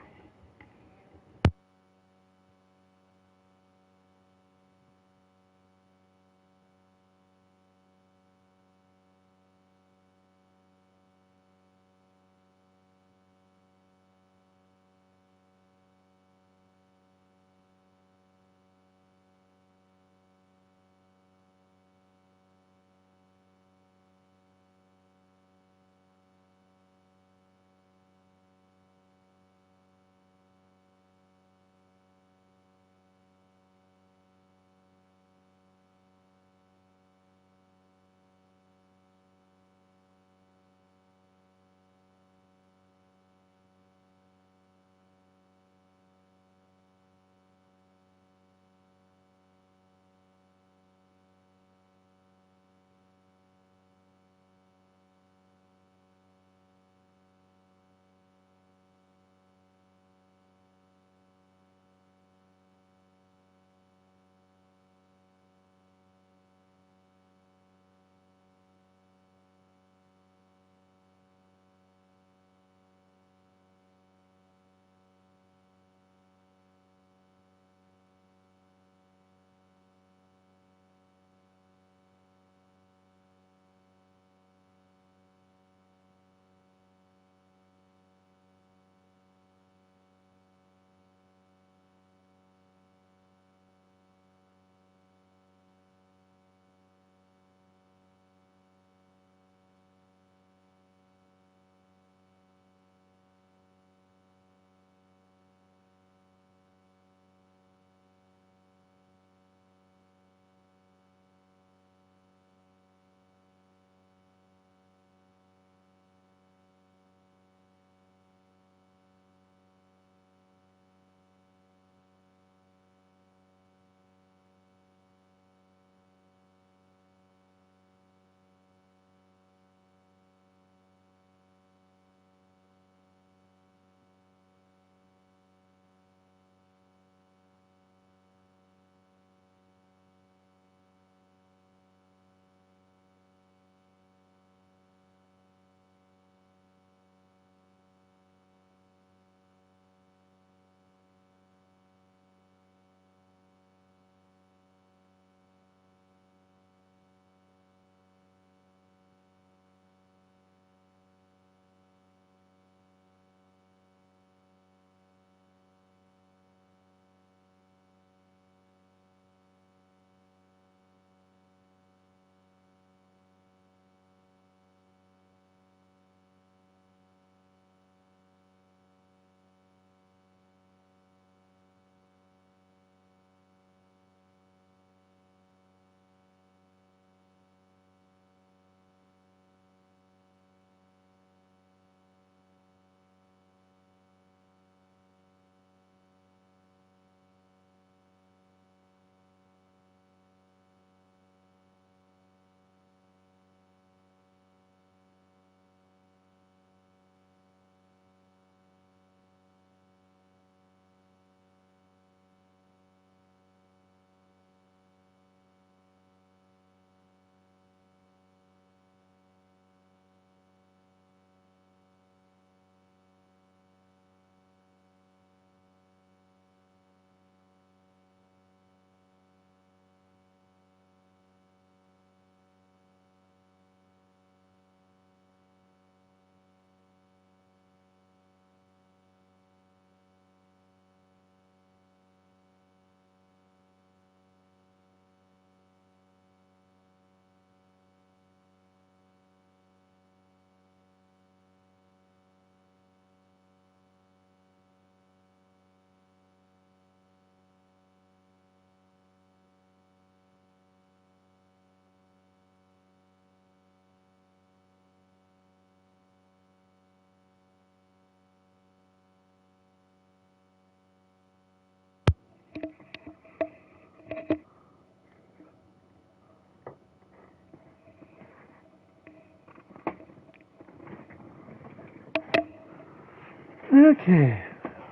Okay,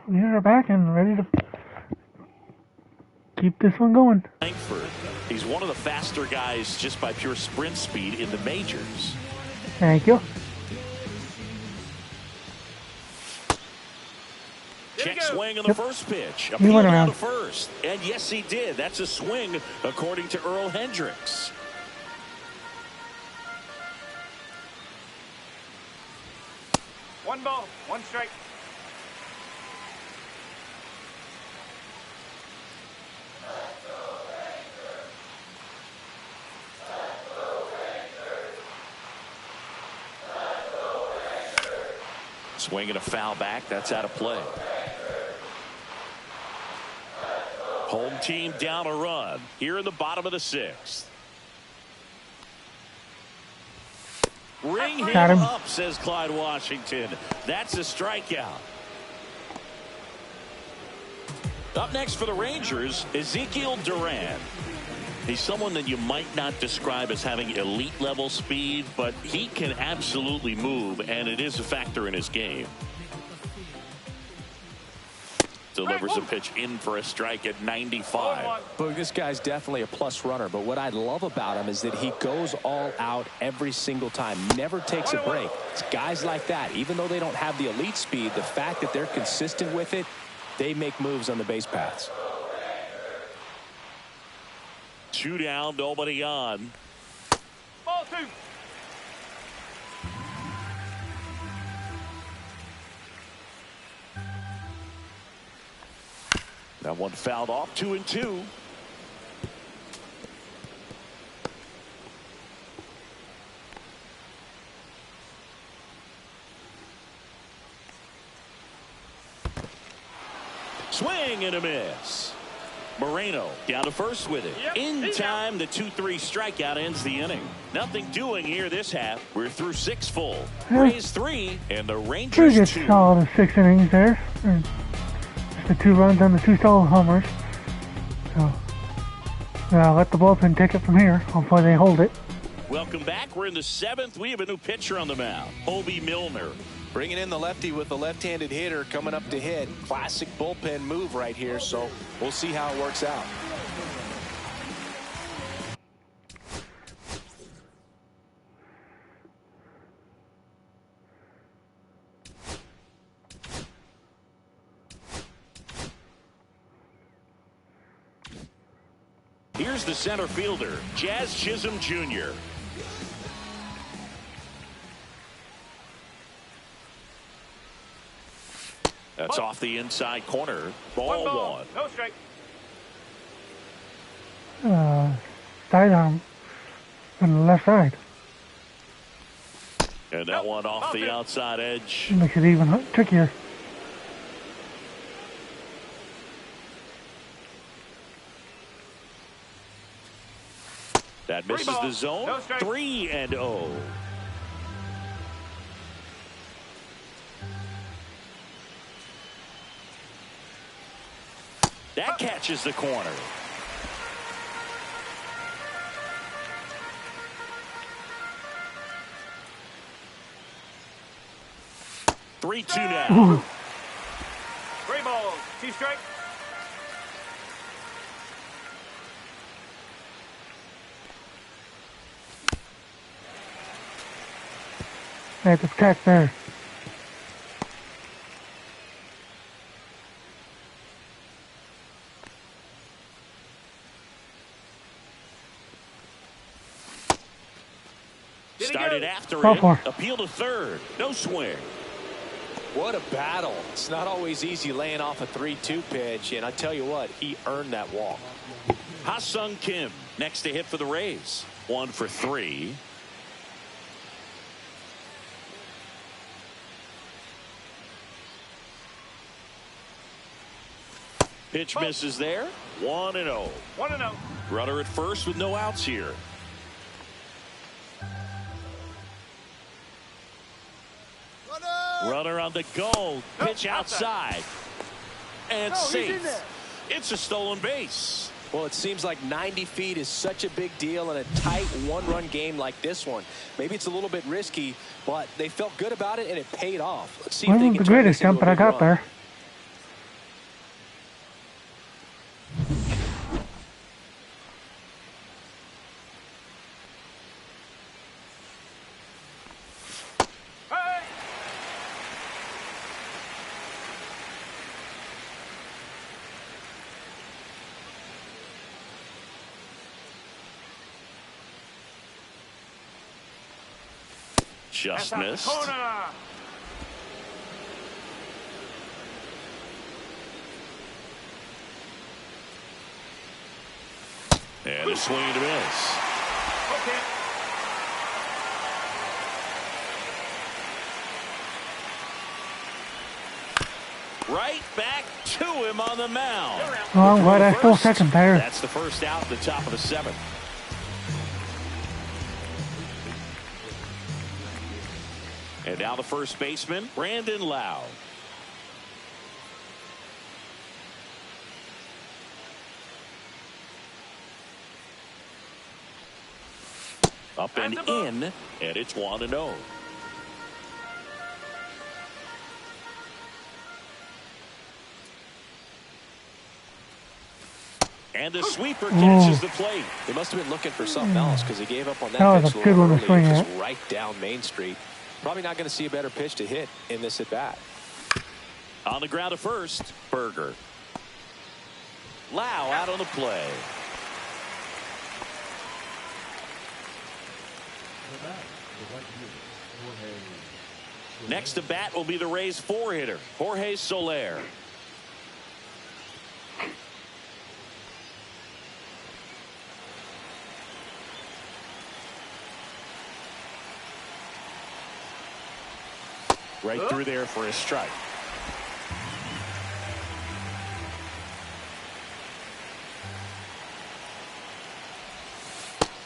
we are back and ready to keep this one going. Langford, he's one of the faster guys just by pure sprint speed in the majors. Thank you. Check swing on the first pitch. He went Appealed around. down to first. And yes, he did. That's a swing, according to Earl Hendricks. One ball, one strike. Swing and a foul back. That's out of play. Home team down a run here in the bottom of the sixth. Ring Got him him. up, says Clyde Washington. That's a strikeout. Up next for the Rangers, Ezekiel Duran. He's someone that you might not describe as having elite level speed, but he can absolutely move, and it is a factor in his game. Delivers a pitch in for a strike at 95. But this guy's definitely a plus runner, but what I love about him is that he goes all out every single time, never takes a break. It's guys like that, even though they don't have the elite speed, the fact that they're consistent with it, they make moves on the base paths. 2 down, nobody on. Ball two. That one fouled off, 2-2. Swing and a miss. Moreno down to first with it. In time, the 2-3 strikeout ends the inning. Nothing doing here this half. We're through 6 full. Rays 3 and the Pretty Rangers good 2. solid 6 innings there. And just the 2 runs on the 2 solid homers. So I'll let the bullpen take it from here. Hopefully they hold it. Welcome back. We're in the 7th. We have a new pitcher on the mound, Obi Milner. Bringing in the lefty with the left-handed hitter coming up to hit. Classic bullpen move right here, so we'll see how it works out. Here's the center fielder, Jazz Chisholm Jr. That's off the inside corner. Ball one. No strike. Sidearm on the left side. And that one off the outside edge. Makes it even trickier. That misses the zone. No strike. 3-0. That catches the corner. Three-two now. 3 balls, 2 strikes. At the catch there. Started after Go it. for it. Appeal to third. No swing. What a battle. It's not always easy laying off a 3-2 pitch, and I tell you what, he earned that walk. Ha-Sung Kim next to hit for the Rays. 1 for 3. Pitch misses there. 1-0. 1-0. Runner at first with no outs here. Runner on the go. Pitch outside. And safe. It's a stolen base. Well, it seems like 90 feet is such a big deal in a tight one-run game like this one. Maybe it's a little bit risky, but they felt good about it, and it paid off. Let's see if they can the turn greatest this into jump, but a I big got run. there. Just missed. And a swing and a miss. Okay. Right back to him on the mound. Oh, I'm glad I stole second there. That's the first out at the top of the 7th. And now the first baseman, Brandon Lau. Up and in, and it's 1-0. And the sweeper catches the plate. They must have been looking for something else because he gave up on that, That was pitch a good one to little swing early. at. It was right down Main Street. Probably not going to see a better pitch to hit in this at bat. On the ground at first, Berger. Lau out on the play. Next to bat will be the Rays 4-hitter, Jorge Soler. Right through there for a strike.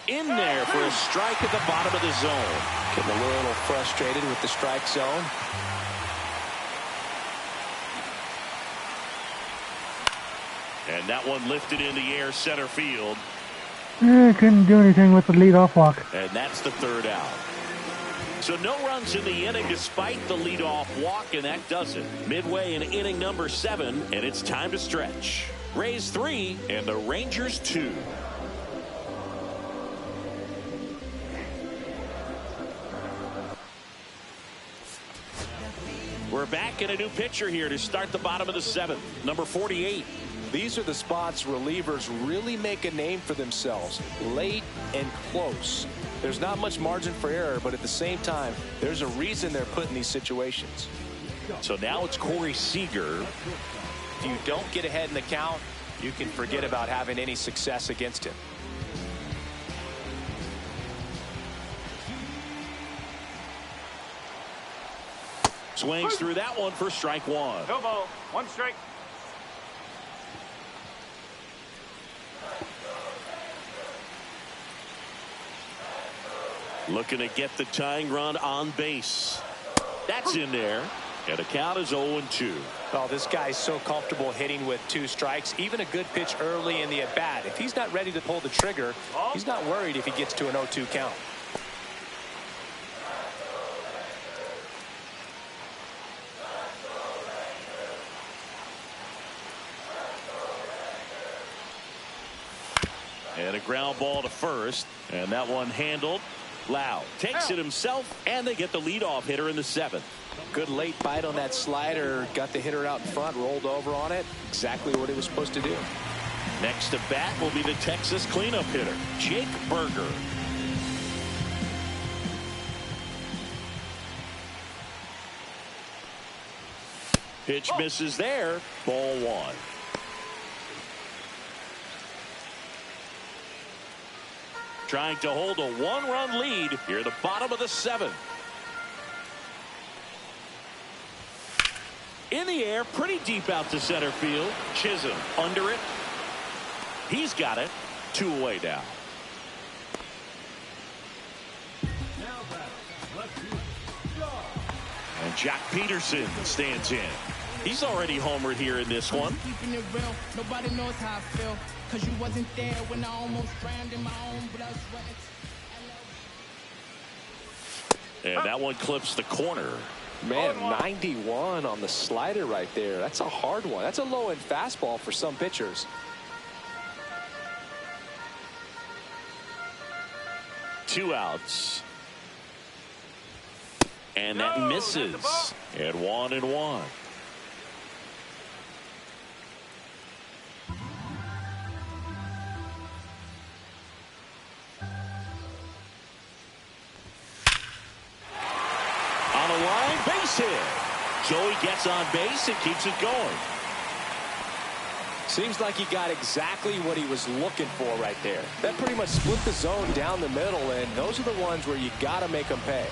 In there for a strike at the bottom of the zone. Getting a little frustrated with the strike zone. And that one lifted in the air center field. Couldn't do anything with the leadoff walk. And that's the 3rd out. So no runs in the inning despite the leadoff walk, and that does it. Midway in inning number 7, and it's time to stretch. Rays 3 and the Rangers 2. We're back in a new pitcher here to start the bottom of the 7th. Number 48. These are the spots relievers really make a name for themselves. Late and close. There's not much margin for error, but at the same time, there's a reason they're put in these situations. So now it's Corey Seager. If you don't get ahead in the count, you can forget about having any success against him. Swings through that one for strike 1. No ball. 1 strike. Looking to get the tying run on base. That's in there. And the count is 0-2. Oh, this guy's so comfortable hitting with 2 strikes. Even a good pitch early in the at-bat. If he's not ready to pull the trigger, he's not worried if he gets to an 0-2 count. And a ground ball to first. And that one handled. Lau takes it himself, and they get the leadoff hitter in the 7th. Good late bite on that slider. Got the hitter out in front, rolled over on it. Exactly what he was supposed to do. Next to bat will be the Texas cleanup hitter, Jake Berger. Pitch misses there. Ball 1. Trying to hold a 1-run lead here at the bottom of the 7th. In the air, pretty deep out to center field. Chisholm under it. He's got it. 2 away now. And Jack Peterson stands in. He's already homered here in this one. Keeping it real, nobody knows how I feel. Cause you wasn't there when I almost drowned in my own blood, sweat, and And that one clips the corner. Man, 91 on the slider right there. That's a hard one. That's a low-end fastball for some pitchers. Two outs. And that misses. And 1-1. On a line, base hit. Joey gets on base and keeps it going. Seems like he got exactly what he was looking for right there. That pretty much split the zone down the middle, and those are the ones where you got to make them pay.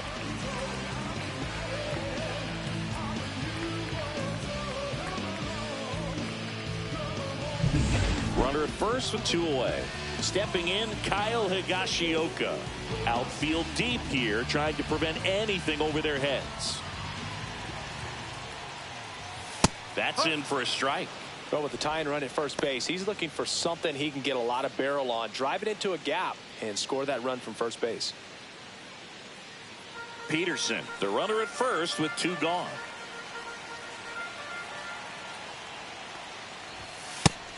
Runner at first with 2 away. Stepping in, Kyle Higashioka. Outfield deep here, trying to prevent anything over their heads. That's in for a strike. But with the tying run at first base, he's looking for something he can get a lot of barrel on, drive it into a gap, and score that run from first base. Peterson, the runner at first with 2 gone.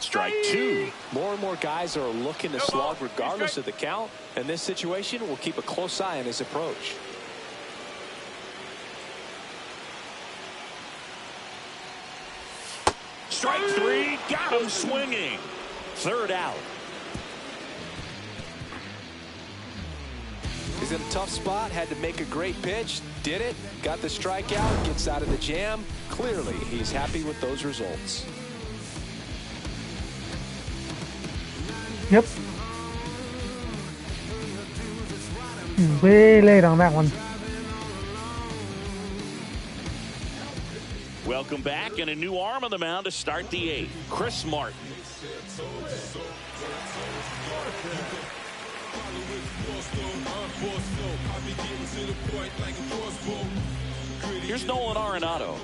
Strike 2. More and more guys are looking to slog regardless of the count. In this situation, we'll keep a close eye on his approach. Strike 3. Got him swinging. 3rd out. He's in a tough spot, had to make a great pitch, did it, got the strikeout, gets out of the jam. Clearly, he's happy with those results. Yep. Way late on that one. Welcome back, and a new arm on the mound to start the 8th. Chris Martin. Here's Nolan Arenado.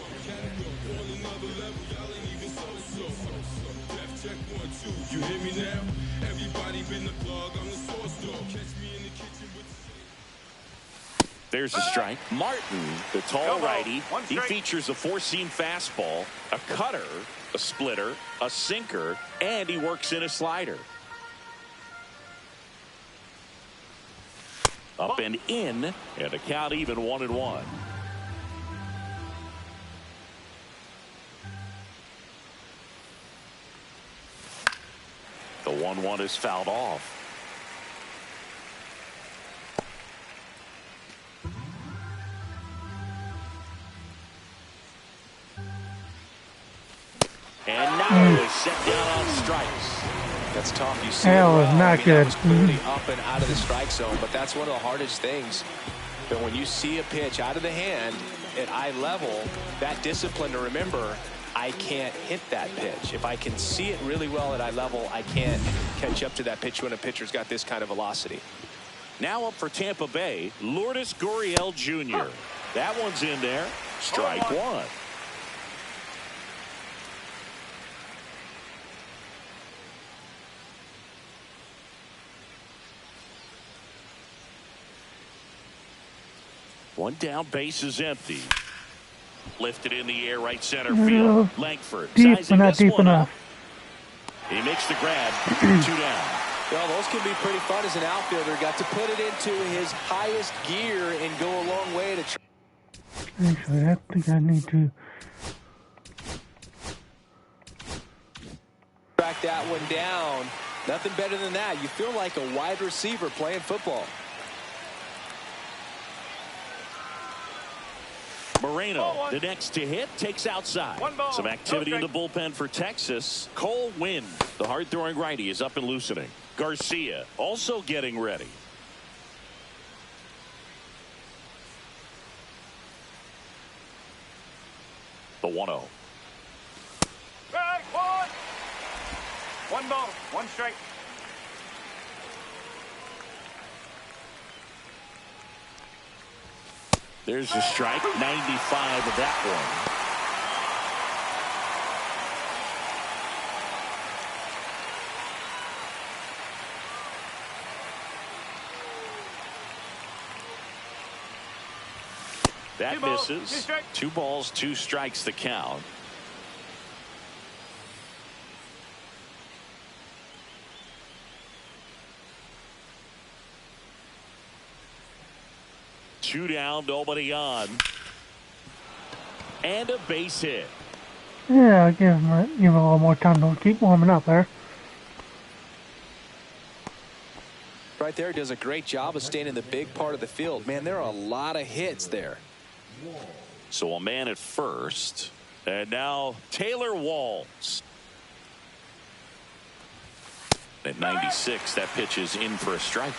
You hear me now? Everybody been the plug. I'm the source dog. Catch me in the kitchen with the... There's a strike. Martin, the tall righty, he features a 4-seam fastball, a cutter, a splitter, a sinker, and he works in a slider. Up and in, and the count even 1-1. The 1-1 is fouled off. And now is set down on strikes. That's tough. You see that was not good. That was clearly up and out of the strike zone, but that's one of the hardest things. That when you see a pitch out of the hand at eye level, that discipline to remember, I can't hit that pitch. If I can see it really well at eye level, I can't catch up to that pitch when a pitcher's got this kind of velocity. Now up for Tampa Bay, Lourdes Gurriel Jr. That one's in there. Strike 1. One down, base is empty. Lifted in the air, right center field. Langford. Deep, but not deep enough. He makes the grab. 2 down. Well, those can be pretty fun as an outfielder. Got to put it into his highest gear and go a long way to... Actually, I think I need to... track that one down. Nothing better than that. You feel like a wide receiver playing football. Moreno, the next to hit, takes outside. Some activity in the bullpen for Texas. Cole Winn, the hard-throwing righty, is up and loosening. Garcia also getting ready. The 1-0. Strike 1. 1 ball, 1 strike. There's a strike, 95 of that one. That misses. 2 balls, 2 strikes the count. Two down, nobody on. And a base hit. Yeah, give him a little more time to keep warming up there. Right there, does a great job of staying in the big part of the field. Man, there are a lot of hits there. So a man at first. And now Taylor Walls. At 96, that pitch is in for a strike.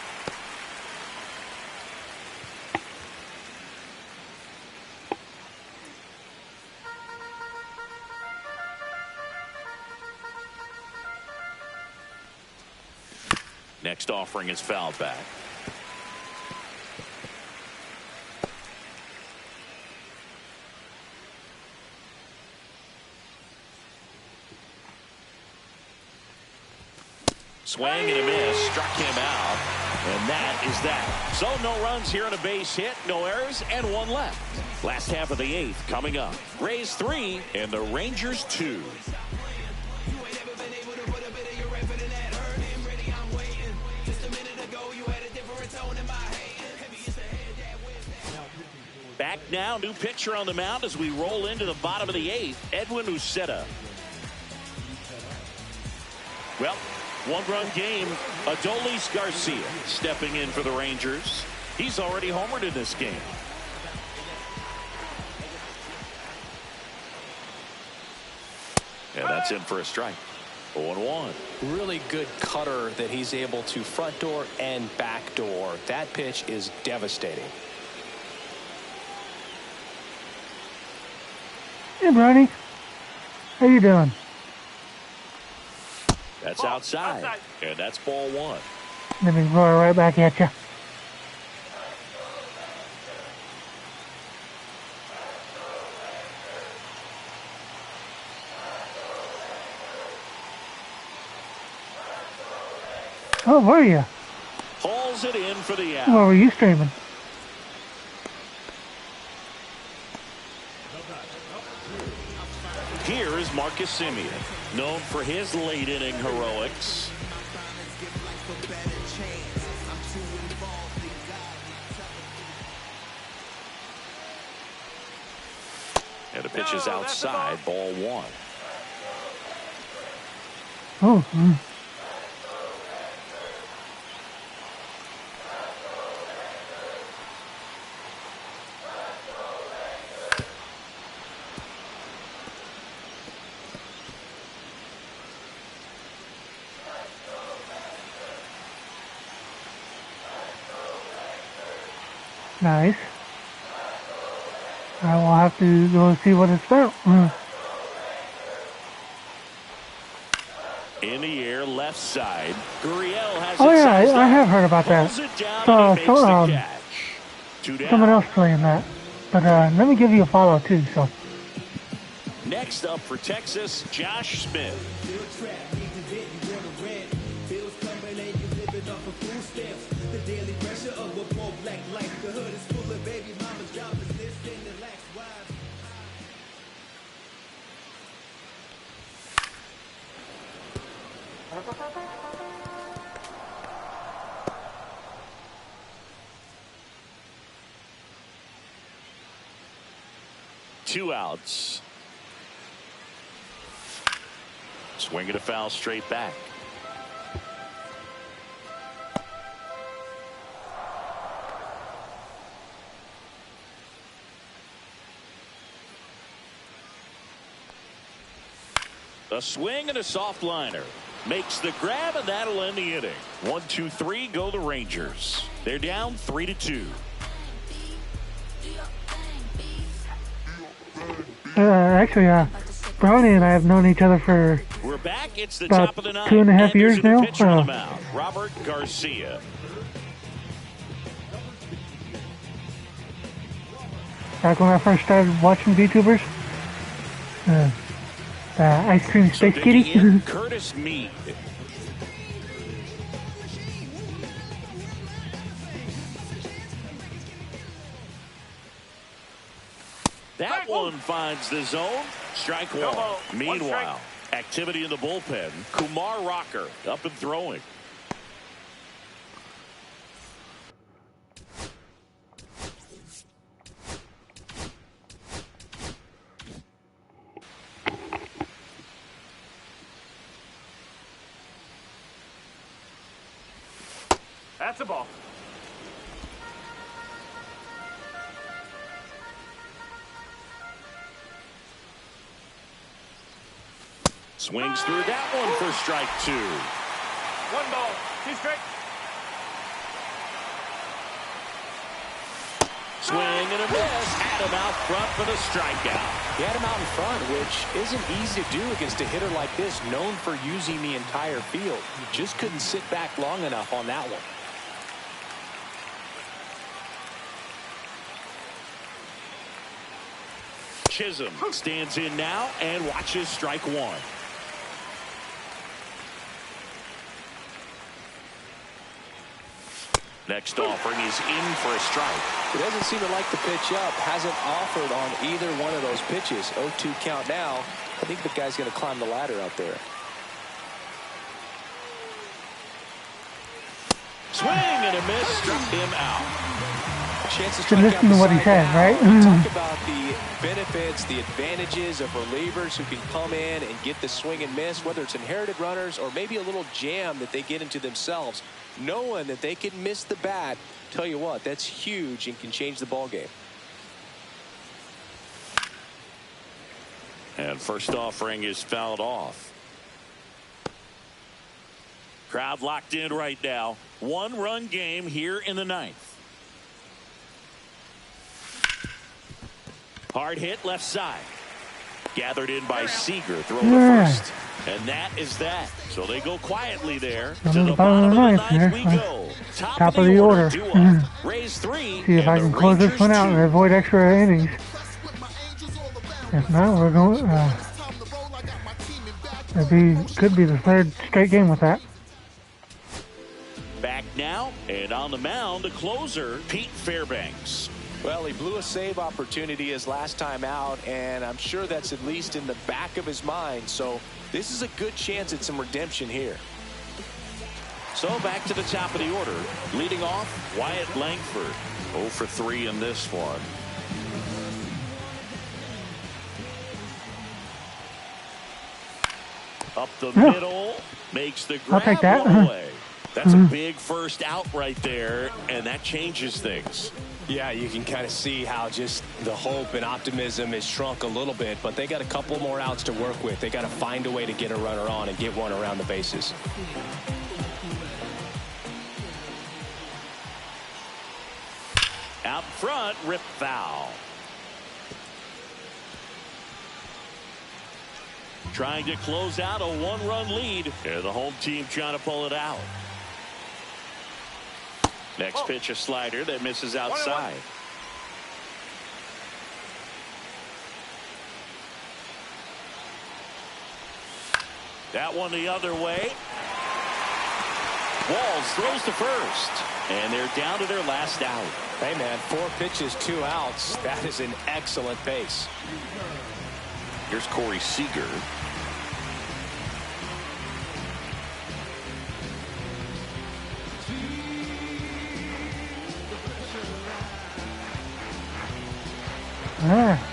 Next offering is fouled back. Swing and a miss, struck him out, and that is that. So no runs here on a base hit, no errors, and 1 left. Last half of the 8th coming up. Rays 3 and the Rangers 2. Back now, new pitcher on the mound as we roll into the bottom of the 8th, Edwin Uceta. Well, 1-run game, Adolis Garcia stepping in for the Rangers. He's already homered in this game. And that's in for a strike. 0-1. Really good cutter that he's able to front door and back door. That pitch is devastating. Hey, Brownie. How you doing? That's outside. And that's ball 1. Let me throw it right back at you. Oh, where are you? Hauls it in for the out. Where were you streaming? Here is Marcus Semien, known for his late inning heroics. And the pitch is outside, ball 1. Oh. Nice. I will have to go see what it's about. In the air, left side. Gurriel has Oh it yeah, sized I up. have heard about that. Pulls it down So, and he makes the catch. 2 down. Someone else playing that. But let me give you a follow too. So. Next up for Texas, Josh Smith. Two outs. Swinging a foul straight back. A swing and a soft liner. Makes the grab, and that'll end the inning. 1, 2, 3, go the Rangers. They're down 3-2. Actually, Brownie and I have known each other for We're back. It's the about top of the 9th. 2.5 years And there's a new now. pitcher on the mound, Robert Garcia. Back when I first started watching VTubers. Ice Cream Space Kitty. In, Curtis Mead. That one finds the zone. Strike one. Meanwhile, activity in the bullpen. Kumar Rocker up and throwing. That's a ball. Swings through that one for strike two. 1 ball, 2 strikes. Swing and a miss. Had him out front for the strikeout. He had him out in front, which isn't easy to do against a hitter like this, known for using the entire field. He just couldn't sit back long enough on that one. Chisholm stands in now and watches strike one. Next offering is in for a strike. He doesn't seem to like the pitch up. Hasn't offered on either one of those pitches. 0-2 count now. I think the guy's going to climb the ladder out there. Swing and a miss. Struck him out. Chances to listen to what he said, right? Talk about the benefits, the advantages of relievers who can come in and get the swing and miss, whether it's inherited runners or maybe a little jam that they get into themselves. Knowing that they can miss the bat, tell you what, that's huge and can change the ball game. And first offering is fouled off. Crowd locked in right now. 1-run game here in the ninth. Hard hit left side. Gathered in by Seager, throw to first. And that is that. So they go quietly there. To the bottom of the ninth we go. Top of the order. Raise 3. See if I can close this one out and avoid extra innings. If not, we're going. Could be the third straight game with that. Back now, and on the mound, the closer, Pete Fairbanks. Well, he blew a save opportunity his last time out, and I'm sure that's at least in the back of his mind. So this is a good chance at some redemption here. So back to the top of the order. Leading off, Wyatt Langford. 0 for 3 in this one. Up the middle, makes the grab. I'll take that. One away. That's a big first out right there, and that changes things. Yeah, you can kind of see how just the hope and optimism is shrunk a little bit, but they got a couple more outs to work with. They got to find a way to get a runner on and get one around the bases. Out front, rip foul. Trying to close out a 1-run lead. And the home team trying to pull it out. Next pitch, a slider that misses outside. That one the other way. Walls throws to first. And they're down to their last out. Hey, man, 4 pitches, 2 outs. That is an excellent pace. Here's Corey Seager.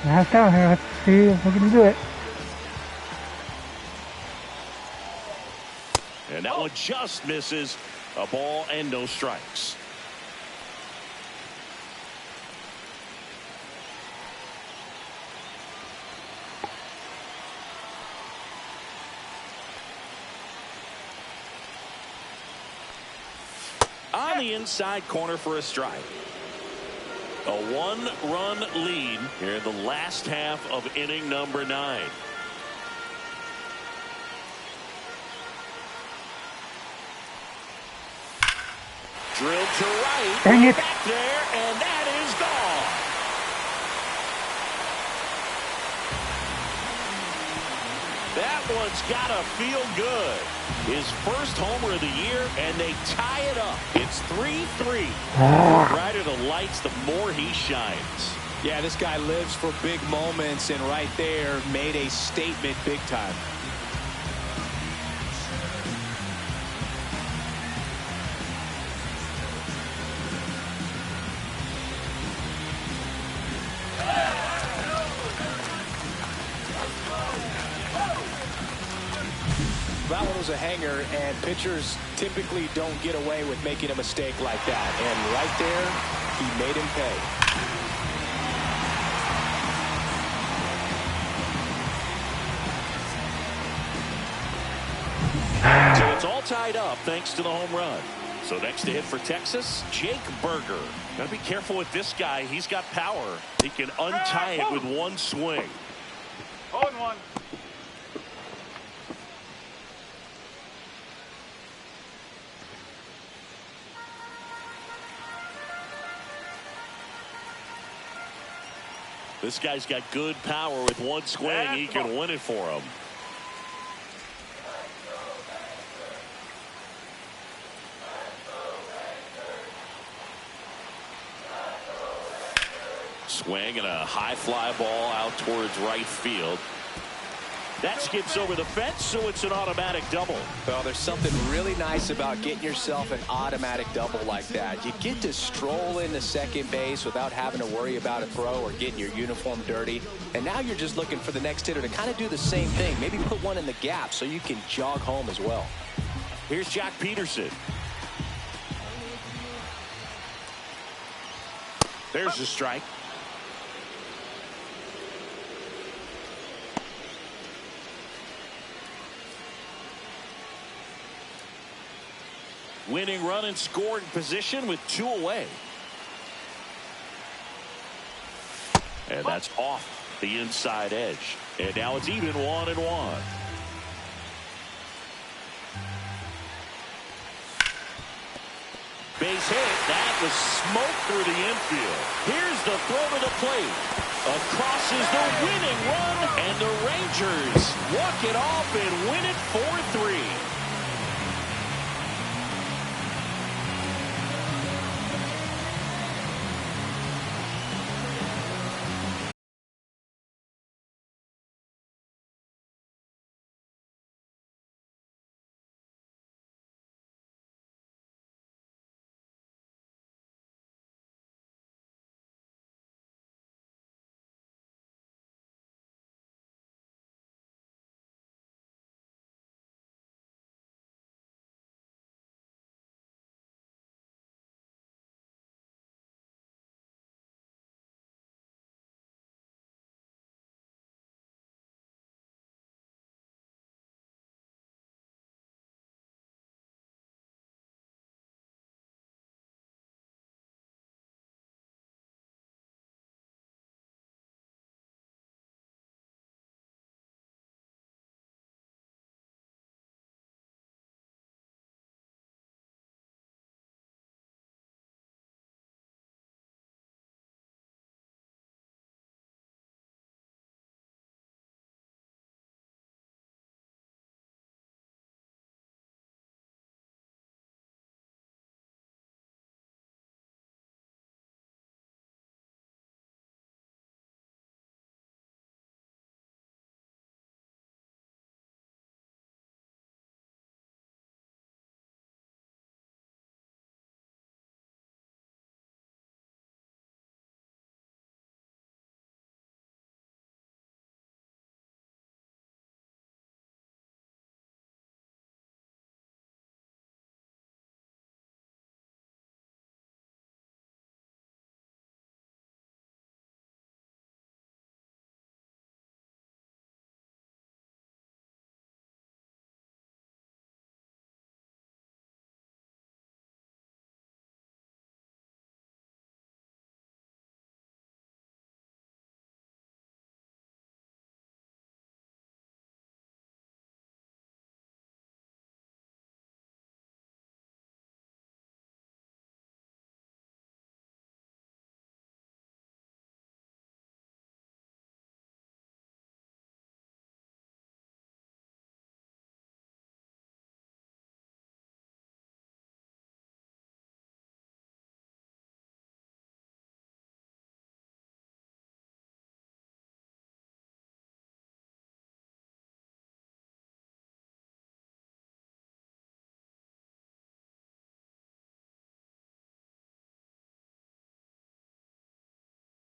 Last out here. Let's see if we can do it. And that one just misses. A ball and no strikes. On the inside corner for a strike. A 1-run lead here in the last half of inning number 9. Drilled to right. Dang it. Back there, and that is gone. That one's got to feel good. His first homer of the year, and they tie it up. It's 3-3. The brighter the lights, the more he shines. Yeah, this guy lives for big moments, and right there made a statement big time. That one was a hanger, and pitchers typically don't get away with making a mistake like that. And right there, he made him pay. So it's all tied up thanks to the home run. So next to hit for Texas, Jake Berger. Got to be careful with this guy. He's got power. He can untie it with one swing. 0-1. This guy's got good power with one swing. He can win it for him. Swing and a high fly ball out towards right field. That skips over the fence, so it's an automatic double. Well, there's something really nice about getting yourself an automatic double like that. You get to stroll into second base without having to worry about a throw or getting your uniform dirty. And now you're just looking for the next hitter to kind of do the same thing. Maybe put one in the gap so you can jog home as well. Here's Jack Peterson. There's the strike. Winning run in scoring position with 2 away. And that's off the inside edge. And now it's even 1-1. Base hit. That was smoke through the infield. Here's the throw to the plate. Across is the winning run. And the Rangers walk it off and win it 4-3.